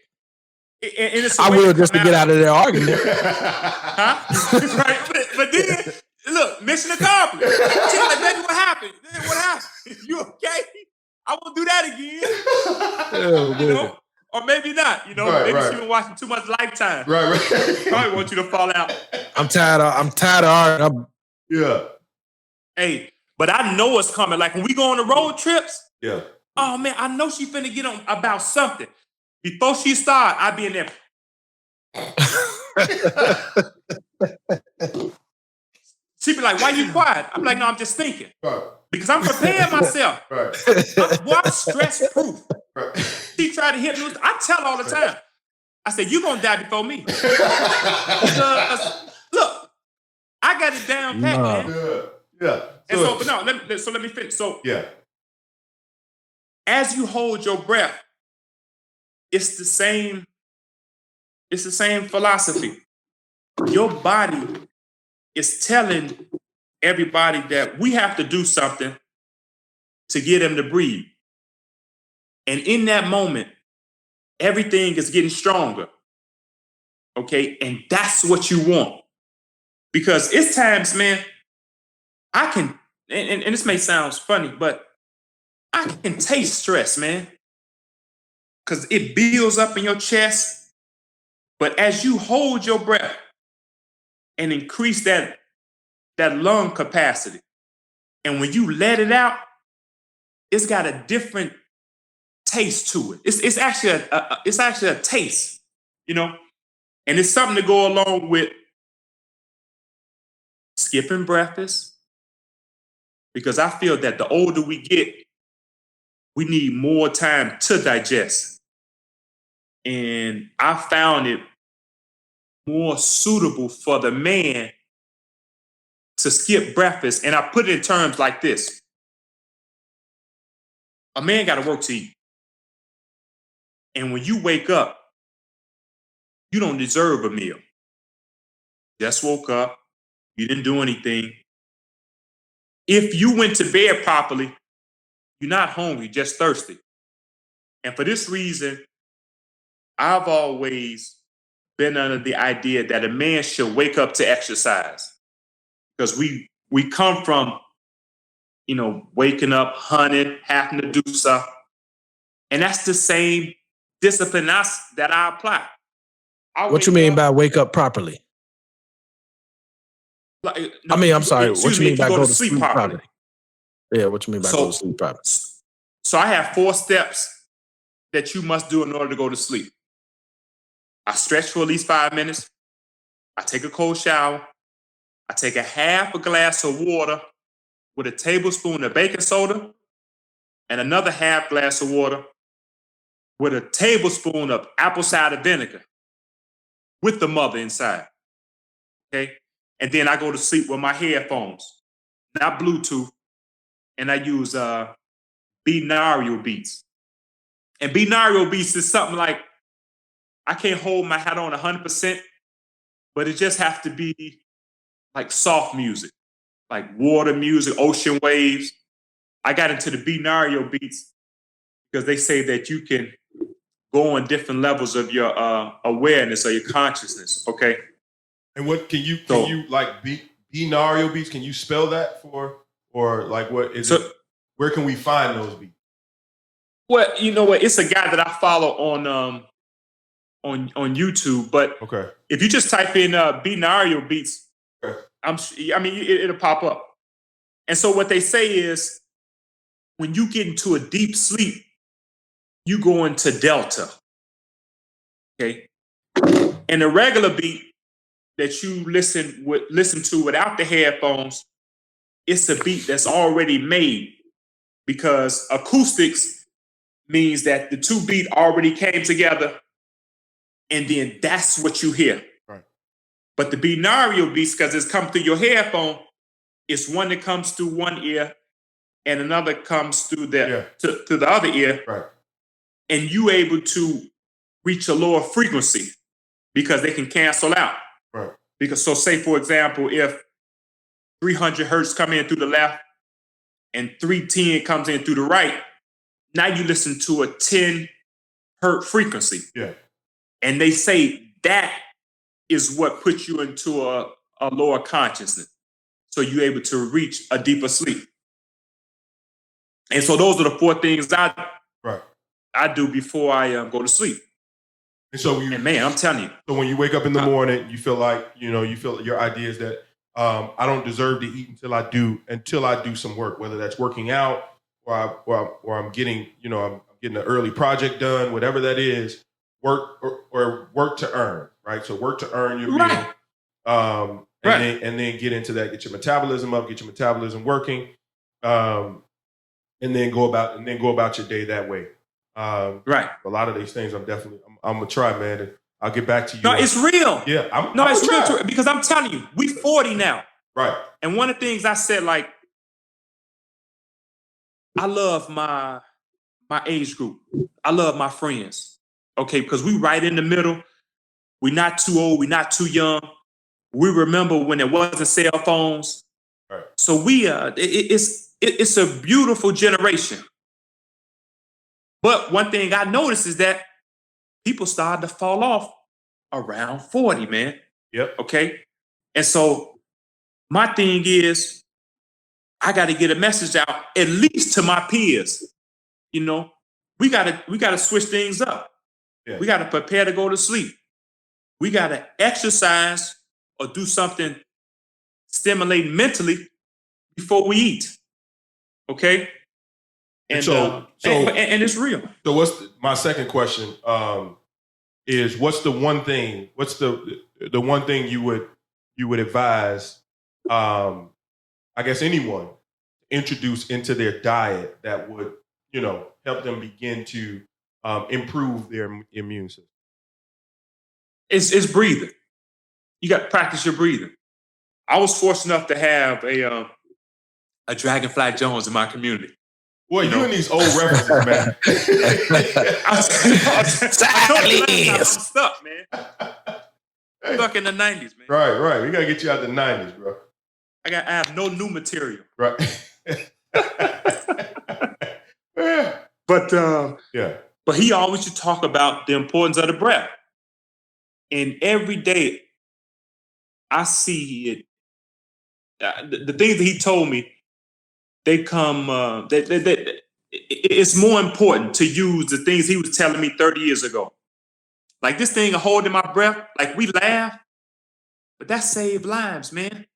and it's I will just to get out of their argument. Huh? Right, but then look, mission accomplished. She's like, baby, what happened? What happened? You okay? I won't do that again. Or maybe not, maybe she's been watching too much Lifetime. Right. Probably want you to fall out. I'm tired of arguing. Yeah. Hey, but I know it's coming. Like when we go on the road trips. Yeah. Oh man, I know she's finna get on about something. Before she start, I be in there. She be like, why you quiet? I'm like, no, I'm just thinking. Right. Because I'm preparing myself. Right. I'm stress-proof. Right. She tried to hit me. I tell all the time. I said, you're going to die before me. Because, look, I got it down pat, man. Yeah. And let me finish. So, yeah. As you hold your breath, it's the same It's the same philosophy. Your body is telling everybody that we have to do something to get them to breathe. And in that moment, everything is getting stronger. Okay. And that's what you want. Because it's times, man, I can, and this may sound funny, but I can taste stress, man. Because it builds up in your chest. But as you hold your breath and increase that lung capacity, and when you let it out, it's got a different taste to it. It's actually a taste, you know, and it's something to go along with skipping breakfast, because I feel that the older we get, we need more time to digest, and I found it more suitable for the man to skip breakfast, and I put it in terms like this: a man got to work to eat. And when you wake up, you don't deserve a meal. Just woke up, you didn't do anything. If you went to bed properly, you're not hungry, just thirsty. And for this reason, I've always been under the idea that a man should wake up to exercise. Because we come from, waking up, hunting, having to do stuff. And that's the same discipline that I apply. What you mean by wake up properly? I'm sorry. What you mean by go to sleep properly? Yeah, what you mean by go to sleep properly? So I have 4 steps that you must do in order to go to sleep. I stretch for at least 5 minutes. I take a cold shower. I take a half a glass of water with a tablespoon of baking soda and another half glass of water with a tablespoon of apple cider vinegar with the mother inside. Okay? And then I go to sleep with my headphones, not Bluetooth, and I use binaural beats. And binaural beats is something like, I can't hold my hat on 100%, but it just has to be like soft music, like water music, ocean waves. I got into the binaural beats because they say that you can go on different levels of your awareness or your consciousness. Okay. And what can you like binaural beats? Can you spell that or like what is it? Where can we find those beats? Well, you know what? It's a guy that I follow on YouTube. But okay, if you just type in binaural beats, okay, it'll pop up. And so what they say is, when you get into a deep sleep, you go into delta. Okay, and the regular beat that you listen to without the headphones, it's a beat that's already made, because acoustics means that the 2 beats already came together, and then that's what you hear. Right. But the binaural beats, because it's come through your headphone, it's one that comes through one ear and another comes through to the other ear. Right. And you able to reach a lower frequency because they can cancel out. Right. Because, so say, for example, if 300 hertz come in through the left and 310 comes in through the right, now you listen to a 10 hertz frequency. Yeah. And they say that is what puts you into a lower consciousness. So you're able to reach a deeper sleep. And so those are the 4 things I do before I go to sleep. And so man, I'm telling you. So when you wake up in the morning, you feel like, you feel your idea is that I don't deserve to eat until I do some work, whether that's working out or I'm getting, I'm getting an early project done, whatever that is, work or work to earn, right? So work to earn your meal. And then get into that, get your metabolism up, get your metabolism working, and then go about your day that way. A lot of these things I'm gonna try, man. And I'll get back to you. No, it's real. Yeah, it's real because I'm telling you, we 40 now. Right. And one of the things I said, like, I love my age group. I love my friends. Okay, because we right in the middle. We're not too old. We're not too young. We remember when there wasn't cell phones. Right. So it's a beautiful generation. But one thing I noticed is that people started to fall off around 40, man. Yep. Okay. And so my thing is, I got to get a message out, at least to my peers. You know, we gotta switch things up. Yeah. We gotta prepare to go to sleep. We gotta exercise or do something stimulating mentally before we eat. Okay. And so and it's real. So my second question is what's the one thing you would advise I guess anyone introduce into their diet that would, help them begin to improve their immune system? It's breathing. You got to practice your breathing. I was fortunate enough to have a Dragonfly Jones in my community. Boy, you and these old references, man. I'm stuck, man. Stuck in the 90s, man. Right. We gotta get you out the 90s, bro. I have no new material. Right. But yeah. But he always used to talk about the importance of the breath. And every day I see it. The things that he told me, they come. It's more important to use the things he was telling me 30 years ago. Like this thing of holding my breath. Like we laugh, but that saved lives, man.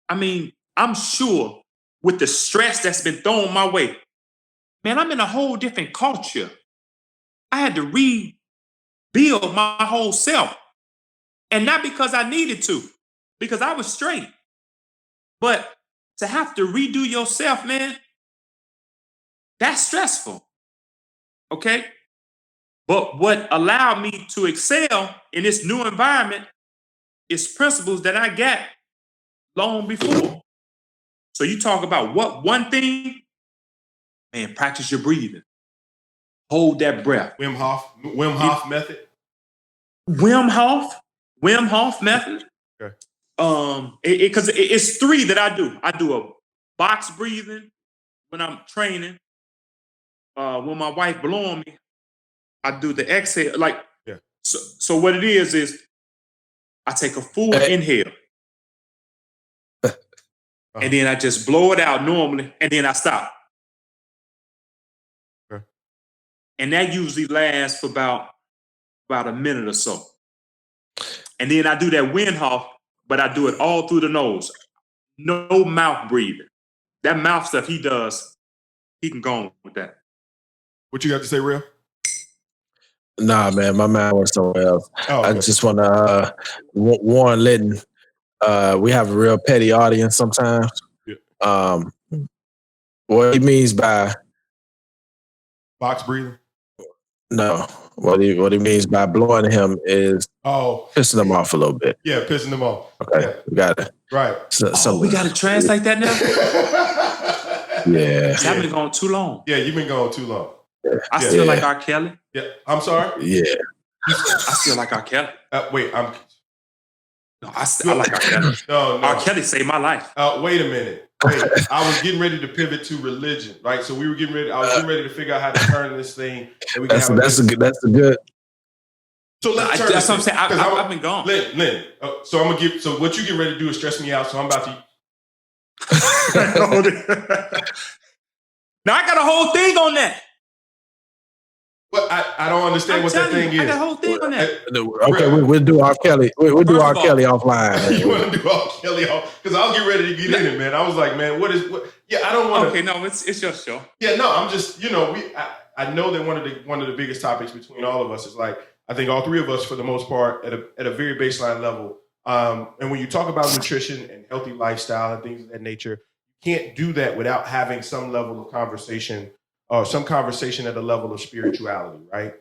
I mean, I'm sure with the stress that's been thrown my way, man, I'm in a whole different culture. I had to rebuild my whole self. And not because I needed to, because I was straight. But to have to redo yourself, man, that's stressful. Okay? But what allowed me to excel in this new environment is principles that I got long before. So you talk about what one thing, man, practice your breathing. Hold that breath. Wim Hof method. Wim Hof method. Okay. Because it's three that I do. I do a box breathing when I'm training. When my wife blow on me, I do the exhale. Like, yeah. So what it is I take a full inhale. And then I just blow it out normally, and then I stop. Okay. And that usually lasts for about a minute or so. And then I do that Wim Hof, but I do it all through the nose. No mouth breathing. That mouth stuff he does, he can go on with that. What you got to say, Real? Nah, man, my mind was somewhere else. Oh, okay. I just want to warn Linton. We have a real petty audience sometimes. Yeah. What he means by box breathing? No. What he means by blowing him is pissing him off a little bit. Yeah, pissing him off. Okay, yeah. We got it. Right. So we got to translate that now? Yeah. I've been going too long. Yeah, you've been going too long. Yeah. I feel like R. Kelly. Yeah, I'm sorry? Yeah. I feel like R. Kelly. Wait, No, I like R. Kelly. No. R. Kelly saved my life. Wait a minute. Wait, I was getting ready to pivot to religion, right? So I was getting ready to figure out how to turn this thing. And we can that's a good. So let's turn that's what I'm saying. I've been gone. Lynn, so I'm gonna so what you get ready to do is stress me out. So I'm about to. Now I got a whole thing on that. But I don't understand what that thing is. I got a whole thing on that. Okay, we'll do R. Kelly. We'll do R. Kelly offline. You want to do R. Kelly off? Because I'll get ready to get in it, man. I was like, man, what? Yeah, I don't want to. Okay, no, it's your show. Yeah, no, I'm just, I know that one of the biggest topics between all of us is like, I think all three of us, for the most part, at a very baseline level. And when you talk about nutrition and healthy lifestyle and things of that nature, you can't do that without having some level of conversation. Some conversation at a level of spirituality, right?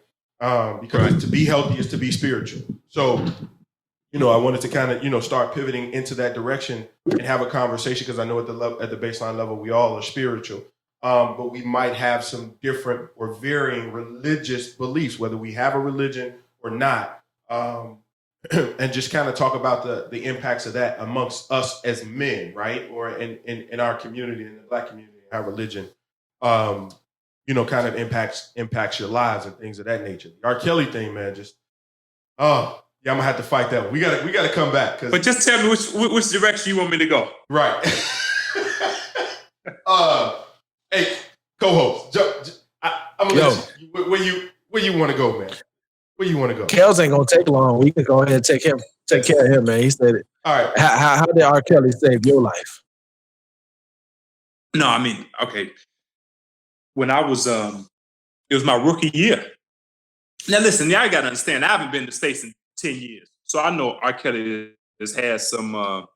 Because to be healthy is to be spiritual. So, I wanted to kind of, start pivoting into that direction and have a conversation because I know at the baseline level, we all are spiritual, but we might have some different or varying religious beliefs, whether we have a religion or not. and just kind of talk about the impacts of that amongst us as men, right? Or in our community, in the Black community, our religion, kind of impacts your lives and things of that nature. The R. Kelly thing, man, just yeah, I'm gonna have to fight that one. We gotta come back. But just tell me which direction you want me to go. Right. Hey, co-host, I'm gonna let you, where you want to go, man? Where you want to go? Kels ain't gonna take long. We can go ahead and take care of him, man. He said it. All right. How did R. Kelly save your life? No, I mean, okay. When I was, it was my rookie year. Now, listen, y'all got to understand, I haven't been to the States in 10 years. So I know R. Kelly has had some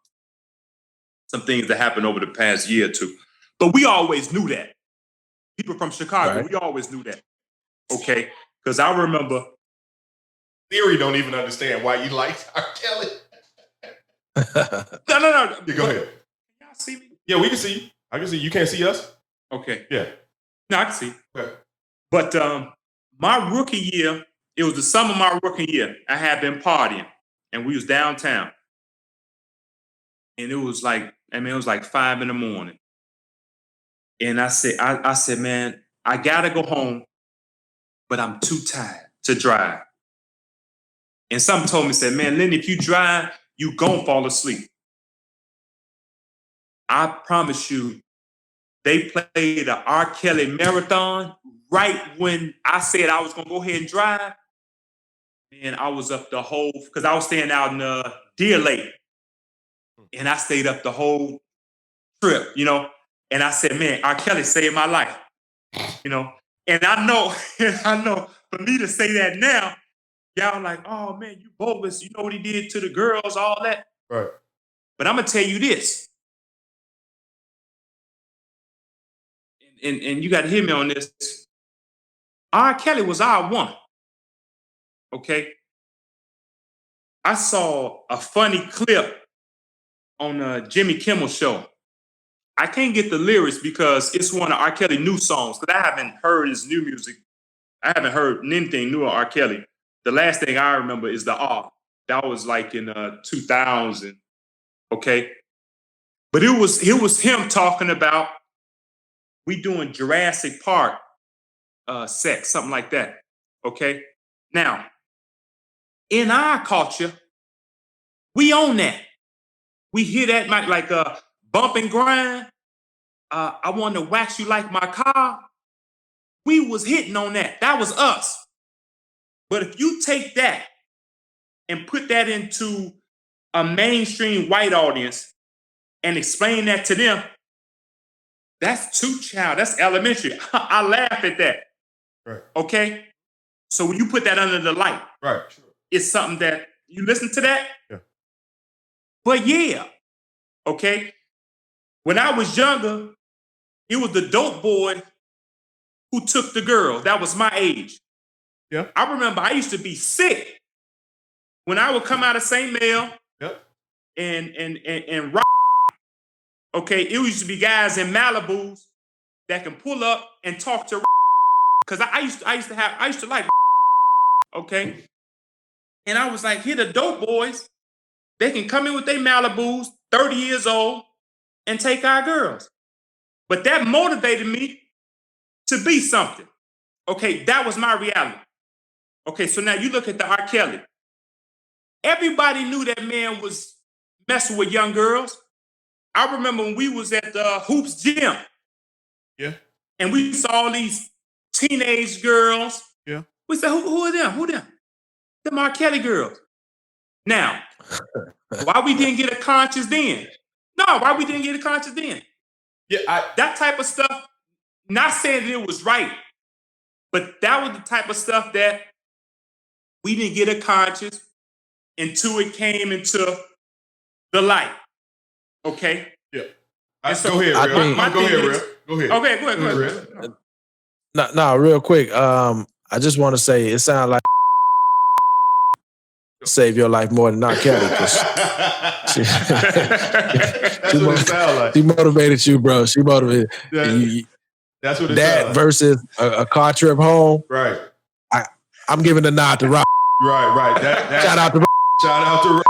things that happened over the past year or two. But we always knew that. People from Chicago, right. We always knew that. Okay? Because I remember. Theory don't even understand why you liked R. Kelly. No. Yeah, go ahead. Can y'all see me? Yeah, we can see you. I can see you. You can't see us? Okay. Yeah. No, I can see. Okay. But my rookie year, it was the summer of my rookie year. I had been partying, and we was downtown. And it was like, it was like 5 a.m. And I said, man, I gotta go home, but I'm too tired to drive. And something told me, said, man, Linton, if you drive, you gon' fall asleep. I promise you, they played the R. Kelly marathon right when I said I was gonna go ahead and drive. And I was up the whole, because I was staying out in Deer Lake. And I stayed up the whole trip, And I said, man, R. Kelly saved my life, And I know for me to say that now, y'all like, oh man, you bogus. You know what he did to the girls, all that. Right. But I'm gonna tell you this. And you gotta hear me on this. R. Kelly was our one. Okay. I saw a funny clip on Jimmy Kimmel show. I can't get the lyrics because it's one of R. Kelly new songs, because I haven't heard his new music. I haven't heard anything new of R. Kelly. The last thing I remember is the R. That was like in 2000. Okay. But it was him talking about we doing Jurassic Park sex, something like that. Okay. Now, in our culture, we own that. We hear that like bump and grind. I want to wax you like my car. We was hitting on that. That was us. But if you take that and put that into a mainstream white audience and explain that to them, that's too child. That's elementary. I laugh at that. Right. Okay? So when you put that under the light, right, sure. It's something that you listen to that. Yeah. But yeah, okay. When I was younger, it was the dope boy who took the girl. That was my age. Yeah. I remember I used to be sick when I would come out of St. Mel. Yep. And rock. Okay, it used to be guys in Malibus that can pull up and talk to because I used to like okay. And I was like, here the dope boys, they can come in with their Malibus, 30 years old, and take our girls. But that motivated me to be something. Okay, that was my reality. Okay, so now you look at the R. Kelly. Everybody knew that man was messing with young girls. I remember when we was at the Hoops gym. Yeah. And we saw these teenage girls. Yeah. We said, who are them? Who them? Them R. Kelly girls. Now, why we didn't get a conscience then? No, why we didn't get a conscience then? Yeah, that type of stuff, not saying that it was right, but that was the type of stuff that we didn't get a conscience until it came into the light. Okay? Yeah. So, go ahead, Real. Go ahead, Real. Go ahead. Okay, go ahead. No, real quick. I just want to say it sounds like save your life more than R. Kelly. She That's what it sounds like. She motivated you, bro. She motivated you. That's what it that sounds like. Versus a car trip home. Right. I'm giving the nod to Rock. Right. Shout out to Shout out to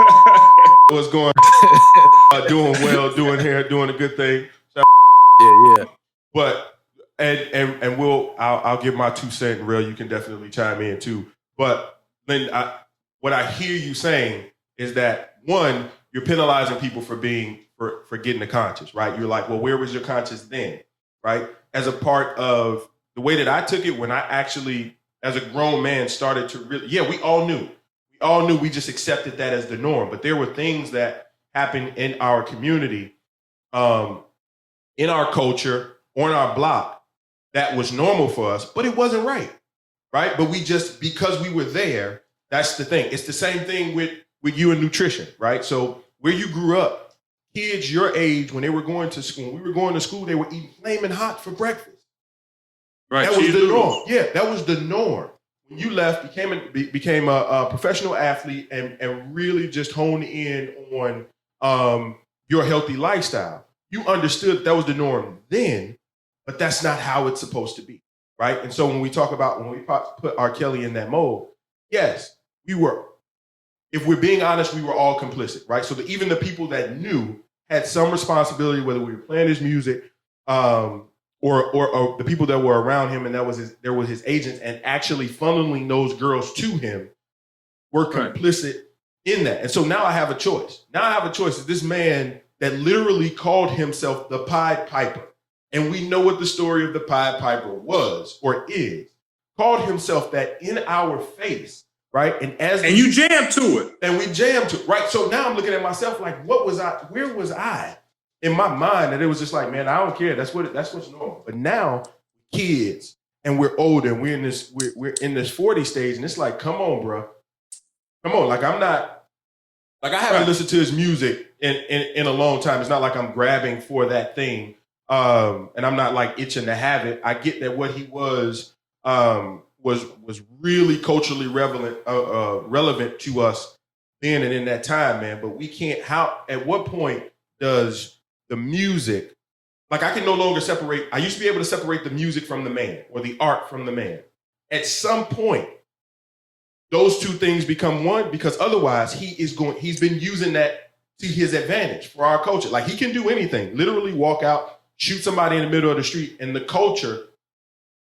what's going doing well, doing a good thing. yeah. But and I'll give my 2 cents, and Real, you can definitely chime in too. But then what I hear you saying is that one, you're penalizing people for getting the conscience, right? You're like, well, where was your conscience then, right? As a part of the way that I took it, when I actually, as a grown man, started to really, we all knew, we just accepted that as the norm. But there were things that happened in our community, in our culture, on our block, that was normal for us, but it wasn't right? But we just, because we were there, that's the thing. It's the same thing with you and nutrition, right? So where you grew up, kids your age, when they were going to school, when we were going to school, they were eating flaming hot for breakfast. Right. That was the norm. Yeah, that was the norm. When you left, became a professional athlete and really just honed in on your healthy lifestyle. You understood that was the norm then, but that's not how it's supposed to be, right? And so when we put R. Kelly in that mold, yes, we were. If we're being honest, we were all complicit, right? So even the people that knew had some responsibility, whether we were playing his music, or the people that were around him, and there was his agents, and actually funneling those girls to him, were complicit in that. And so now I have a choice. Is this man that literally called himself the Pied Piper, and we know what the story of the Pied Piper was or is, called himself that in our face, right? And you jammed to it. And we jammed to it, right? So now I'm looking at myself like, where was I in my mind? That it was just like, man, I don't care. That's what's normal. But now, kids, and we're older, and we're in this 40 stage, and it's like, come on, bro. Come on. Like, I'm not, like, I haven't listened to his music in a long time. It's not like I'm grabbing for that thing. And I'm not like itching to have it. I get that what he was really culturally relevant to us then and in that time, man. But we can't, at what point does the music, like, I can no longer separate, I used to be able to separate the music from the man or the art from the man. At some point, those two things become one, because otherwise he's been using that to his advantage for our culture. Like, he can do anything, literally walk out, shoot somebody in the middle of the street, and the culture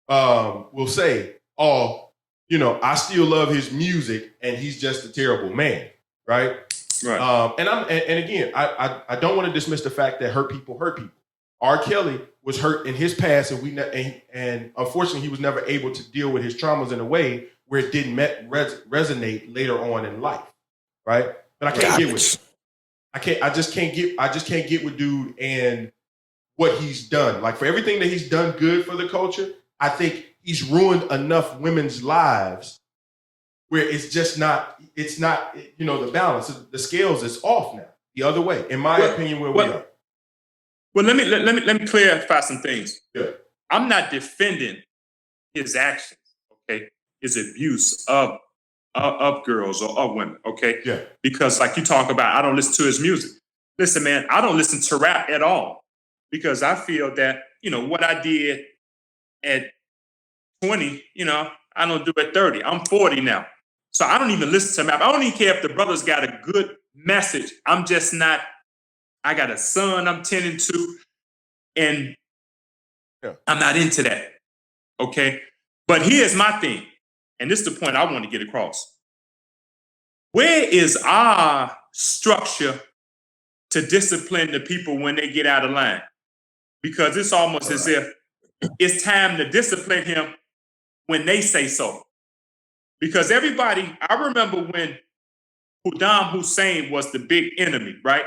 will say, oh, I still love his music, and he's just a terrible man, right? Right. And again, I don't want to dismiss the fact that hurt people. R. Kelly was hurt in his past, and unfortunately, he was never able to deal with his traumas in a way where it didn't resonate later on in life, right? But I can't get with it. I just can't get with dude and what he's done. Like, for everything that he's done good for the culture, I think he's ruined enough women's lives where it's not, the balance, the scales is off now, the other way, in my opinion, where we are. Well, let me clarify some things. Yeah. I'm not defending his actions, okay? His abuse of girls or of women, okay? Yeah. Because, like you talk about, I don't listen to his music. Listen, man, I don't listen to rap at all, because I feel that, what I did at 20, I don't do at 30. I'm 40 now. So I don't even listen to rap. I don't even care if the brother's got a good message. I'm just not, I got a son I'm tending to, and I'm not into that, okay? But here's my thing, and this is the point I want to get across. Where is our structure to discipline the people when they get out of line? Because it's almost as if it's time to discipline him when they say so. Because everybody, I remember when Saddam Hussein was the big enemy, right?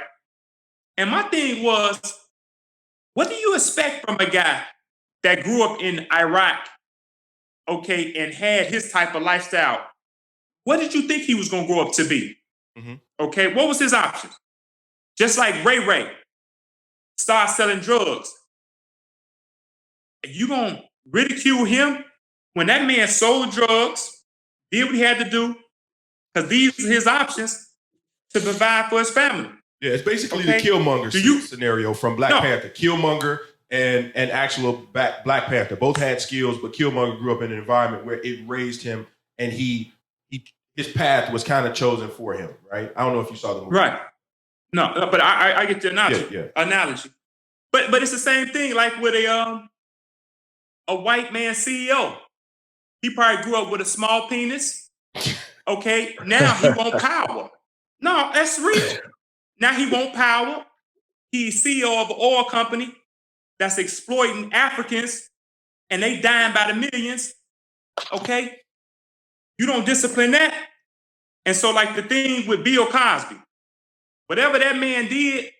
And my thing was, what do you expect from a guy that grew up in Iraq, okay, and had his type of lifestyle? What did you think he was going to grow up to be? Mm-hmm. Okay, what was his option? Just like Ray start selling drugs. You going to ridicule him when that man sold drugs, did what he had to do, because these are his options to provide for his family? Yeah, it's basically the Killmonger scenario from Black Panther. Killmonger and actual Black Panther both had skills, but Killmonger grew up in an environment where it raised him, and he his path was kind of chosen for him, right? I don't know if you saw the movie. Right. No, but I get the analogy. Yeah. Analogy. But it's the same thing like with a white man CEO. He probably grew up with a small penis. Okay, now he want power. No, that's real. Now he want power. He's CEO of an oil company that's exploiting Africans, and they dying by the millions. Okay, you don't discipline that. And so, like the thing with Bill Cosby, whatever that man did,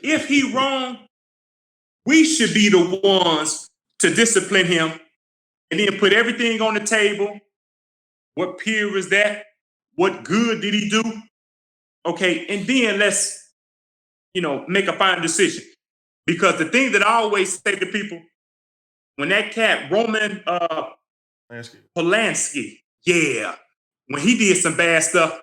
if he wrong, we should be the ones to discipline him and then put everything on the table. What peer is that? What good did he do? Okay, and then let's, make a final decision. Because the thing that I always say to people, when that cat Roman Polanski, when he did some bad stuff,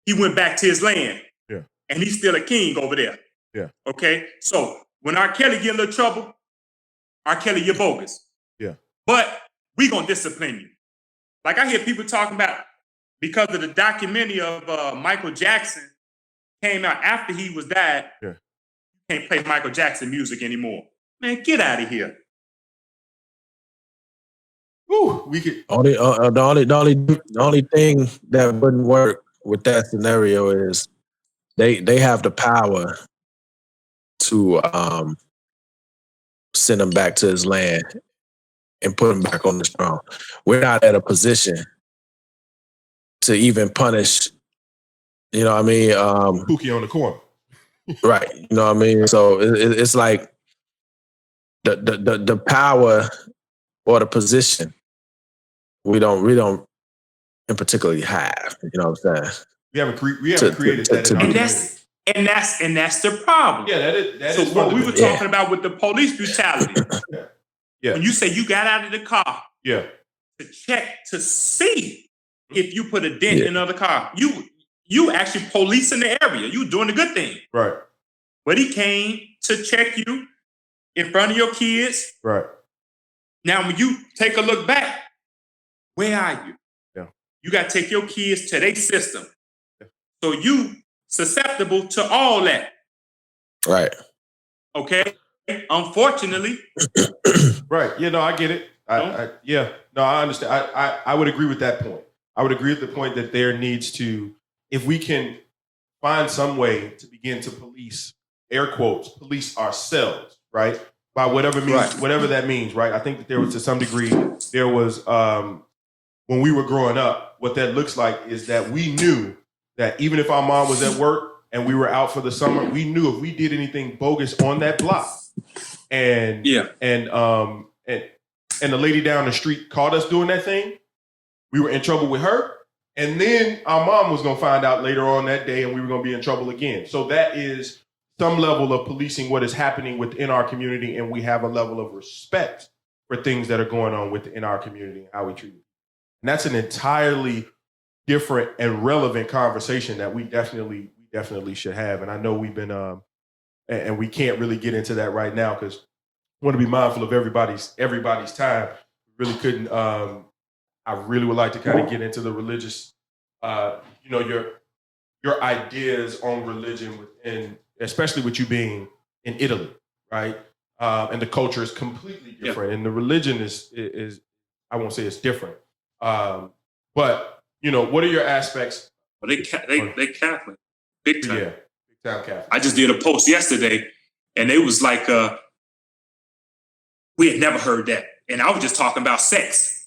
he went back to his land. Yeah. And he's still a king over there. Yeah. Okay, so when R. Kelly get in a little trouble, R. Kelly, you're bogus. Yeah. But we gonna discipline you. Like I hear people talking about, because of the documentary of Michael Jackson came out after he was died, yeah. You can't play Michael Jackson music anymore. Man, get out of here. Ooh, we could. The only thing that wouldn't work with that scenario is they have the power to send him back to his land and put him back on the throne. We're not at a position to even punish, Pookie on the corner. Right. You know what I mean? So it's like the power or the position we don't in particularly have. You know what I'm saying? We haven't created that. And that's the problem. Yeah, that so is what we were talking about with the police brutality. Yeah. When you say you got out of the car, to check to see if you put a dent in another car, you actually policing the area. You doing the good thing, right? But he came to check you in front of your kids, right? Now, when you take a look back, where are you? Yeah, you got to take your kids to their system, so you susceptible to all that, right? Okay. Unfortunately, right. I get it. I understand. I would agree with that point. I would agree with the point that there needs to, if we can find some way to begin to police, air quotes, police ourselves, right? By whatever means, whatever that means, right? I think that there was, to some degree, there was, when we were growing up, what that looks like is that we knew that even if our mom was at work and we were out for the summer, we knew if we did anything bogus on that block, and the lady down the street caught us doing that thing, we were in trouble with her. And then our mom was going to find out later on that day and we were going to be in trouble again. So that is some level of policing what is happening within our community. And we have a level of respect for things that are going on within our community and how we treat it. And that's an entirely different and relevant conversation that we definitely should have. And I know we've been, and we can't really get into that right now because we want to be mindful of everybody's time. We really couldn't, I really would like to kind of get into the religious, your ideas on religion within, especially with you being in Italy, right? And the culture is completely different, and the religion is I won't say it's different, but what are your aspects? Well, they Catholic, big time. Yeah, big time Catholic. I just did a post yesterday, and it was like we had never heard that, and I was just talking about sex.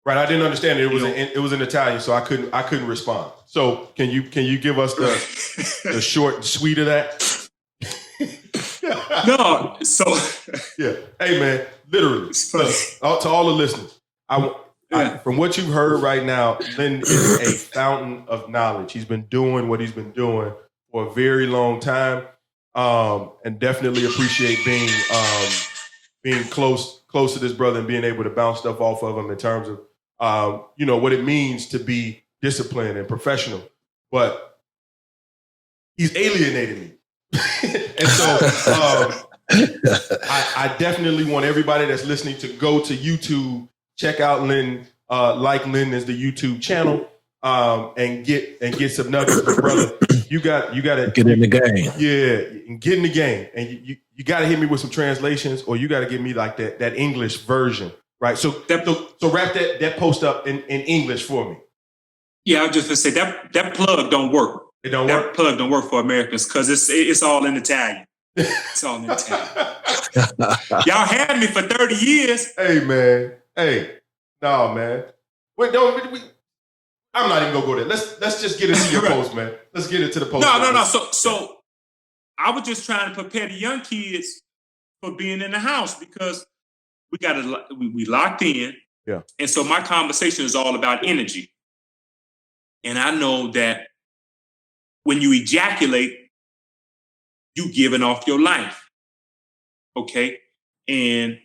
Right, I didn't understand it. It was in Italian, so I couldn't respond. So can you give us the short and sweet of that? No, so yeah. Hey man, literally, to all the listeners, from what you've heard right now, Linton is a fountain of knowledge. He's been doing what he's been doing for a very long time, and definitely appreciate being close to this brother and being able to bounce stuff off of him in terms of what it means to be disciplined and professional. But he's alienated me. And so I definitely want everybody that's listening to go to YouTube, check out Linton. like Linton's the YouTube channel, and get some nuggets. But brother, you got to Get in the game. Yeah, and get in the game, and you got to hit me with some translations, or you got to give me like that English version, right? So wrap that post up in English for me. Yeah, I was just gonna say that plug don't work. It don't that work. Plug don't work for Americans because it's all in Italian. It's all in Italian. Y'all had me for 30 years. Hey man, no man. Wait, I'm not even gonna go there. Let's just get into your post, man. Let's get into the post. No. So I was just trying to prepare the young kids for being in the house because we locked in. Yeah. And so my conversation is all about energy. And I know that when you ejaculate, you giving off your life. Okay. And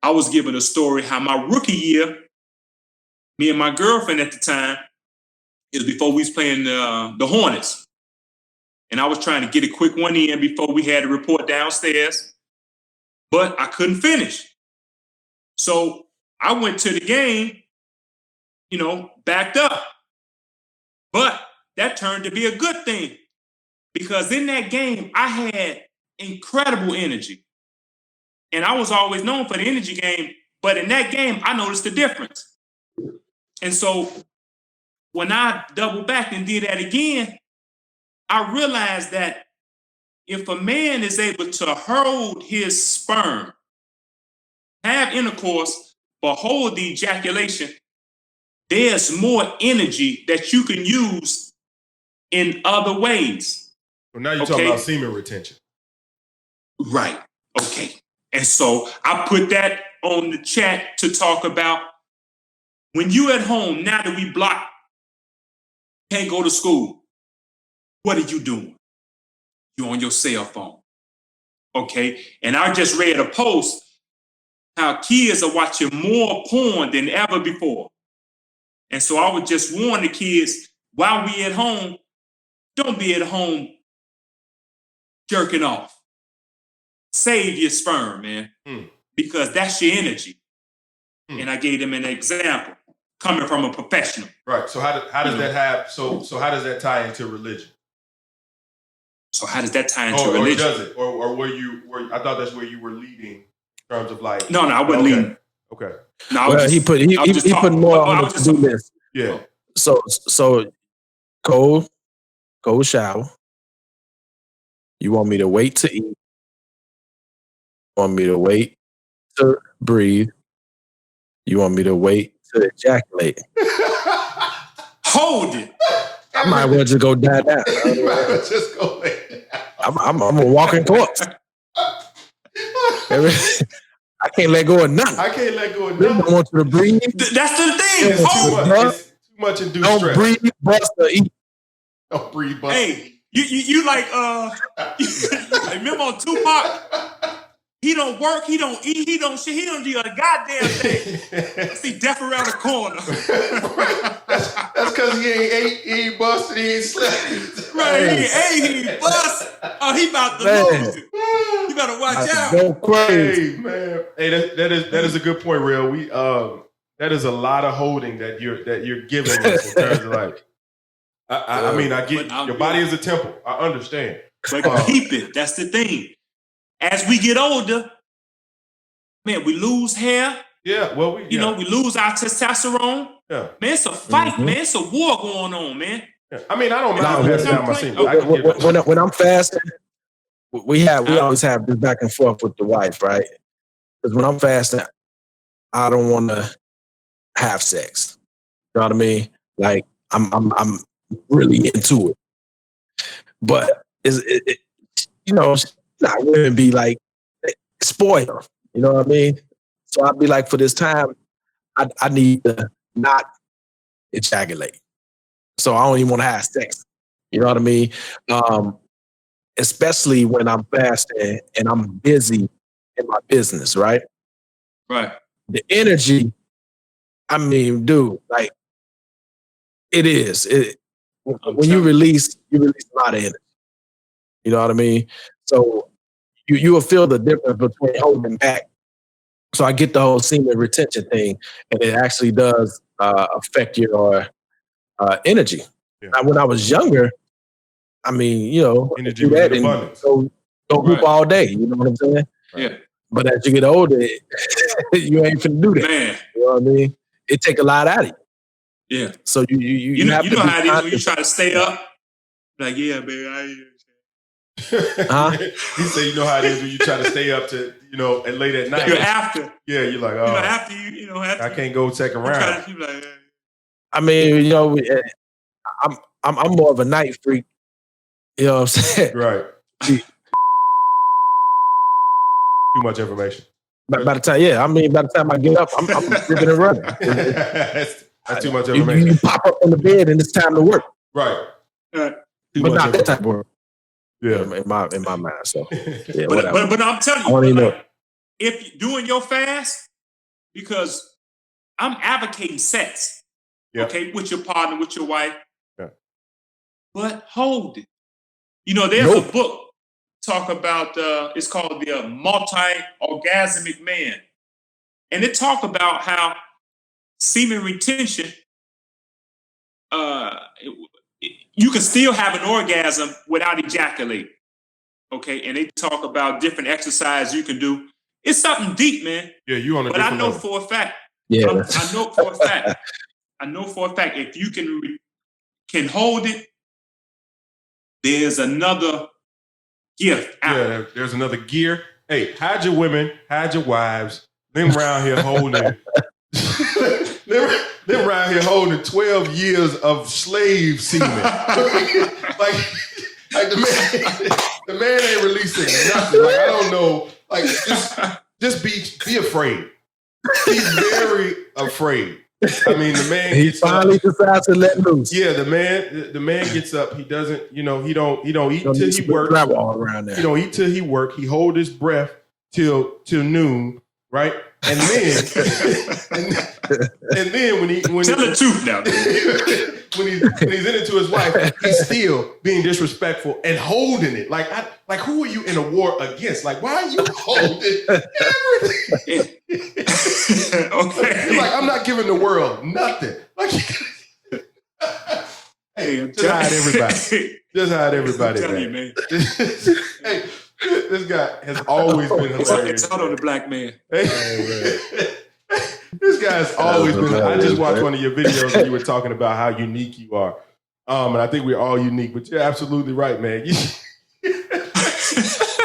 I was given a story how my rookie year, me and my girlfriend at the time, it was before we was playing the Hornets. And I was trying to get a quick one in before we had to report downstairs, but I couldn't finish. So I went to the game, backed up. But that turned to be a good thing because in that game, I had incredible energy. And I was always known for the energy game, but in that game, I noticed the difference. And so when I doubled back and did that again, I realized that if a man is able to hold his sperm, have intercourse, but hold the ejaculation, there's more energy that you can use in other ways. So now you're talking about semen retention. Right. Okay. And so I put that on the chat to talk about when you at home, now that we blocked, can't go to school, what are you doing? You're on your cell phone. Okay. And I just read a post how kids are watching more porn than ever before. And so I would just warn the kids, while we at home, don't be at home jerking off. Save your sperm, man, because that's your energy. And I gave them an example coming from a professional. Right. So how does that have? So how does that tie into religion? So how does that tie into religion? Or does it? Or were I thought that's where you were leading in terms of like. No, I wasn't leading. Okay. No, well, he put more on the to-do list. Yeah. So go shower. You want me to wait to eat? You want me to wait to breathe? You want me to wait to ejaculate? Hold it. I might well just go die down. You might well just go lay down. I'm a walking corpse. I can't let go of nothing. I can't let go of nothing. I want you to breathe. That's the thing. It's too much induced Don't stress. breathe, bust, or eat. Don't breathe, bust. Hey, you like remember on Tupac? He don't work, he don't eat, he don't shit, he don't do a goddamn thing. See death around the corner. That's because he ain't ate, he ain't busted, he ain't slept. Right, he ain't bust. Oh, he about to lose it. You better watch out. Go crazy. Hey, man. Hey, that is a good point, Real. We that is a lot of holding that you're giving us in terms of like. I mean, I get your body is a temple. I understand. But keep it. That's the thing. As we get older, man, we lose hair. Yeah, well, we lose our testosterone. Yeah, man, it's a fight, man. It's a war going on, man. Yeah. I mean, I don't mind passing down my semen. When I'm fasting, we always have this back and forth with the wife, right? Because when I'm fasting, I don't want to have sex. You know what I mean? Like I'm really into it, but not women be like spoiled. You know what I mean? So I'd be like, for this time, I need to not ejaculate. So I don't even want to have sex. You know what I mean? Especially when I'm fasting and I'm busy in my business, right? Right. The energy, I mean, dude, like it is. When you release a lot of energy. You know what I mean? So you will feel the difference between holding back So I get the whole semen retention thing, and it actually does affect your energy. Yeah. Now, when I was younger, I mean, Energy do was that in and abundance. go hoop all day. You know what I'm saying? Yeah. But as you get older, you ain't finna do that. Man. You know what I mean? It take a lot out of you. Yeah. So you know, have you to know be how it is when you conscious. try to stay up. Like, yeah, man, Huh? He said, you know how it is when you try to stay up to, and late at night. You're after. Yeah, you're like, After after I can't go second round. I mean, I'm more of a night freak. You know what I'm saying? Right. Too much information. By the time I get up, I'm ripping and running. That's too much information. You pop up in the bed and it's time to work. Right. But not that type of work. Yeah. In my mind. So yeah, but whatever. But I'm telling you, if you're doing your fast, because I'm advocating sex, okay, with your partner, with your wife. Yeah. But hold it. There's a book talk about it's called the Multi-Orgasmic Man. And it talk about how semen retention, you can still have an orgasm without ejaculating. Okay, and they talk about different exercises you can do. It's something deep, man. Yeah, you on a different level. But I know for a fact. Yeah, I know for a fact. I know for a fact if you can hold it, there's another gift out. Yeah, there's another gear. Hey, hide your women, hide your wives. Them around here holding them around here holding 12 years of slave semen. like the man ain't releasing nothing. Like, I don't know. Like, just be afraid. He's very afraid. I mean, the man he finally decides to let loose. Yeah, the man gets up. He doesn't, he don't eat till he works. Around there. He don't eat till he work. He hold his breath till noon, right? And then and then when tell the truth now, when he's in it to his wife, he's still being disrespectful and holding it. Like who are you in a war against? Like, why are you holding everything? Okay, like, I'm not giving the world nothing. Like, hey, just hide everybody. Just hide everybody, man. Hey, this guy has always been hilarious. It's out on the black man. This guy has always been. I just watched one of your videos and you were talking about how unique you are. And I think we're all unique, but you're absolutely right, man.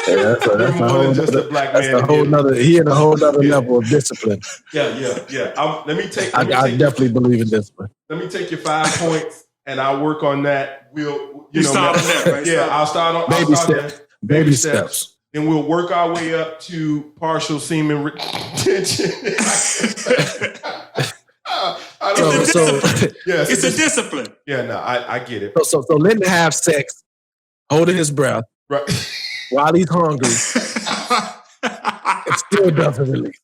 That's more than just a black man. He in a whole other level of discipline. Yeah. Let me take. I definitely believe in discipline. Let me take your 5 points, and I'll work on that. You start on that, right? Yeah, I'll start on baby steps. Then we'll work our way up to partial semen retention. It's a discipline. Yeah, no, I get it. So Linton have sex, holding his breath, right, while he's hungry. It still doesn't release.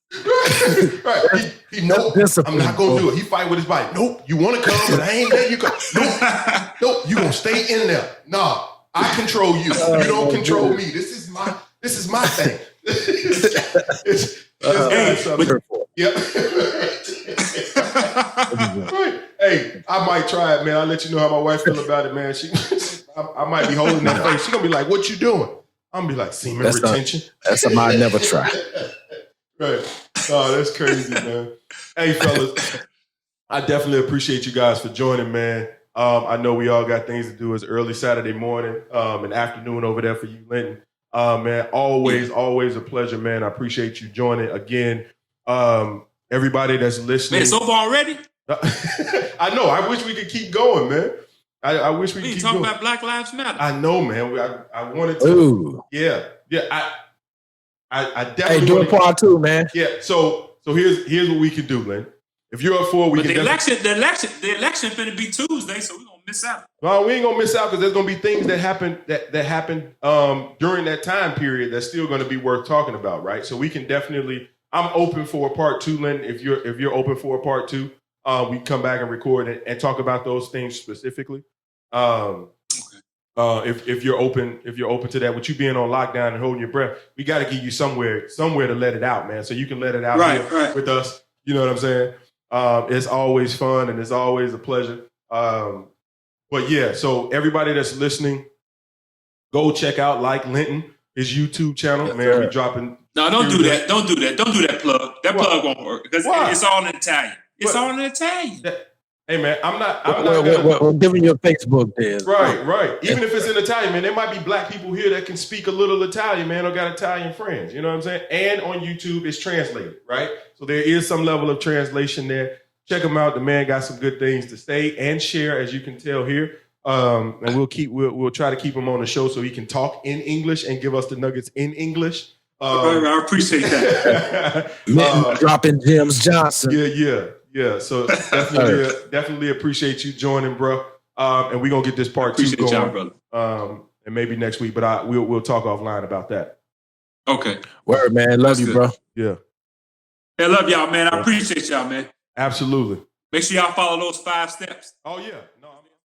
Right. He nope, I'm not gonna do it. He fight with his body. Nope, you want to come, but I ain't letting you come. Nope, you gonna stay in there. Nah, I control you. You don't control me. This is my thing. Yeah. Right. Hey, I might try it, man. I'll let you know how my wife feel about it, man. I might be holding that face. She's gonna be like, "What you doing?" I'm gonna be like, "Semen retention." That's something I never try. Right. Oh, that's crazy, man. Hey, fellas, I definitely appreciate you guys for joining, man. I know we all got things to do. It's early Saturday morning, and afternoon over there for you, Linton. Man, always a pleasure, man. I appreciate you joining again. Everybody that's listening. Man, it's over already? I know. I wish we could keep going, man. I wish we could keep talking going. about Black Lives Matter. I know, man. I wanted to. Ooh. Yeah. I definitely. Hey, do a part 2, man. Yeah. So here's what we can do, man. If you're up for it, we can. The election finna be Tuesday, so we're gonna miss out. No, we ain't gonna miss out because there's gonna be things that happen during that time period that's still gonna be worth talking about, right? So we can definitely. I'm open for a part 2, Lynn. If you're open for a part 2, we come back and record and talk about those things specifically. Okay. if you're open to that, with you being on lockdown and holding your breath, we got to give you somewhere to let it out, man. So you can let it out here with us. You know what I'm saying? It's always fun and it's always a pleasure. But yeah, so everybody that's listening, go check out Linton, his YouTube channel. Yes, man, we dropping. No, don't do that. Don't do that. Don't do that plug. That plug won't work because it's all in Italian. It's all in Italian. Hey man, I'm not we're giving you a Facebook there. Right. Even if it's in Italian, man, there might be black people here that can speak a little Italian, man, or got Italian friends. You know what I'm saying? And on YouTube, it's translated, right? So there is some level of translation there. Check him out. The man got some good things to say and share, as you can tell here. And we'll try to keep him on the show so he can talk in English and give us the nuggets in English. I appreciate that. Dropping James Johnson. Yeah. So definitely appreciate you joining, bro. And we're gonna get this part 2 going, y'all, brother. And maybe next week. But we'll talk offline about that. Okay. Word, man. Love you, bro. Yeah. I love y'all, man. I appreciate y'all, man. Absolutely. Make sure y'all follow those 5 steps. Oh yeah.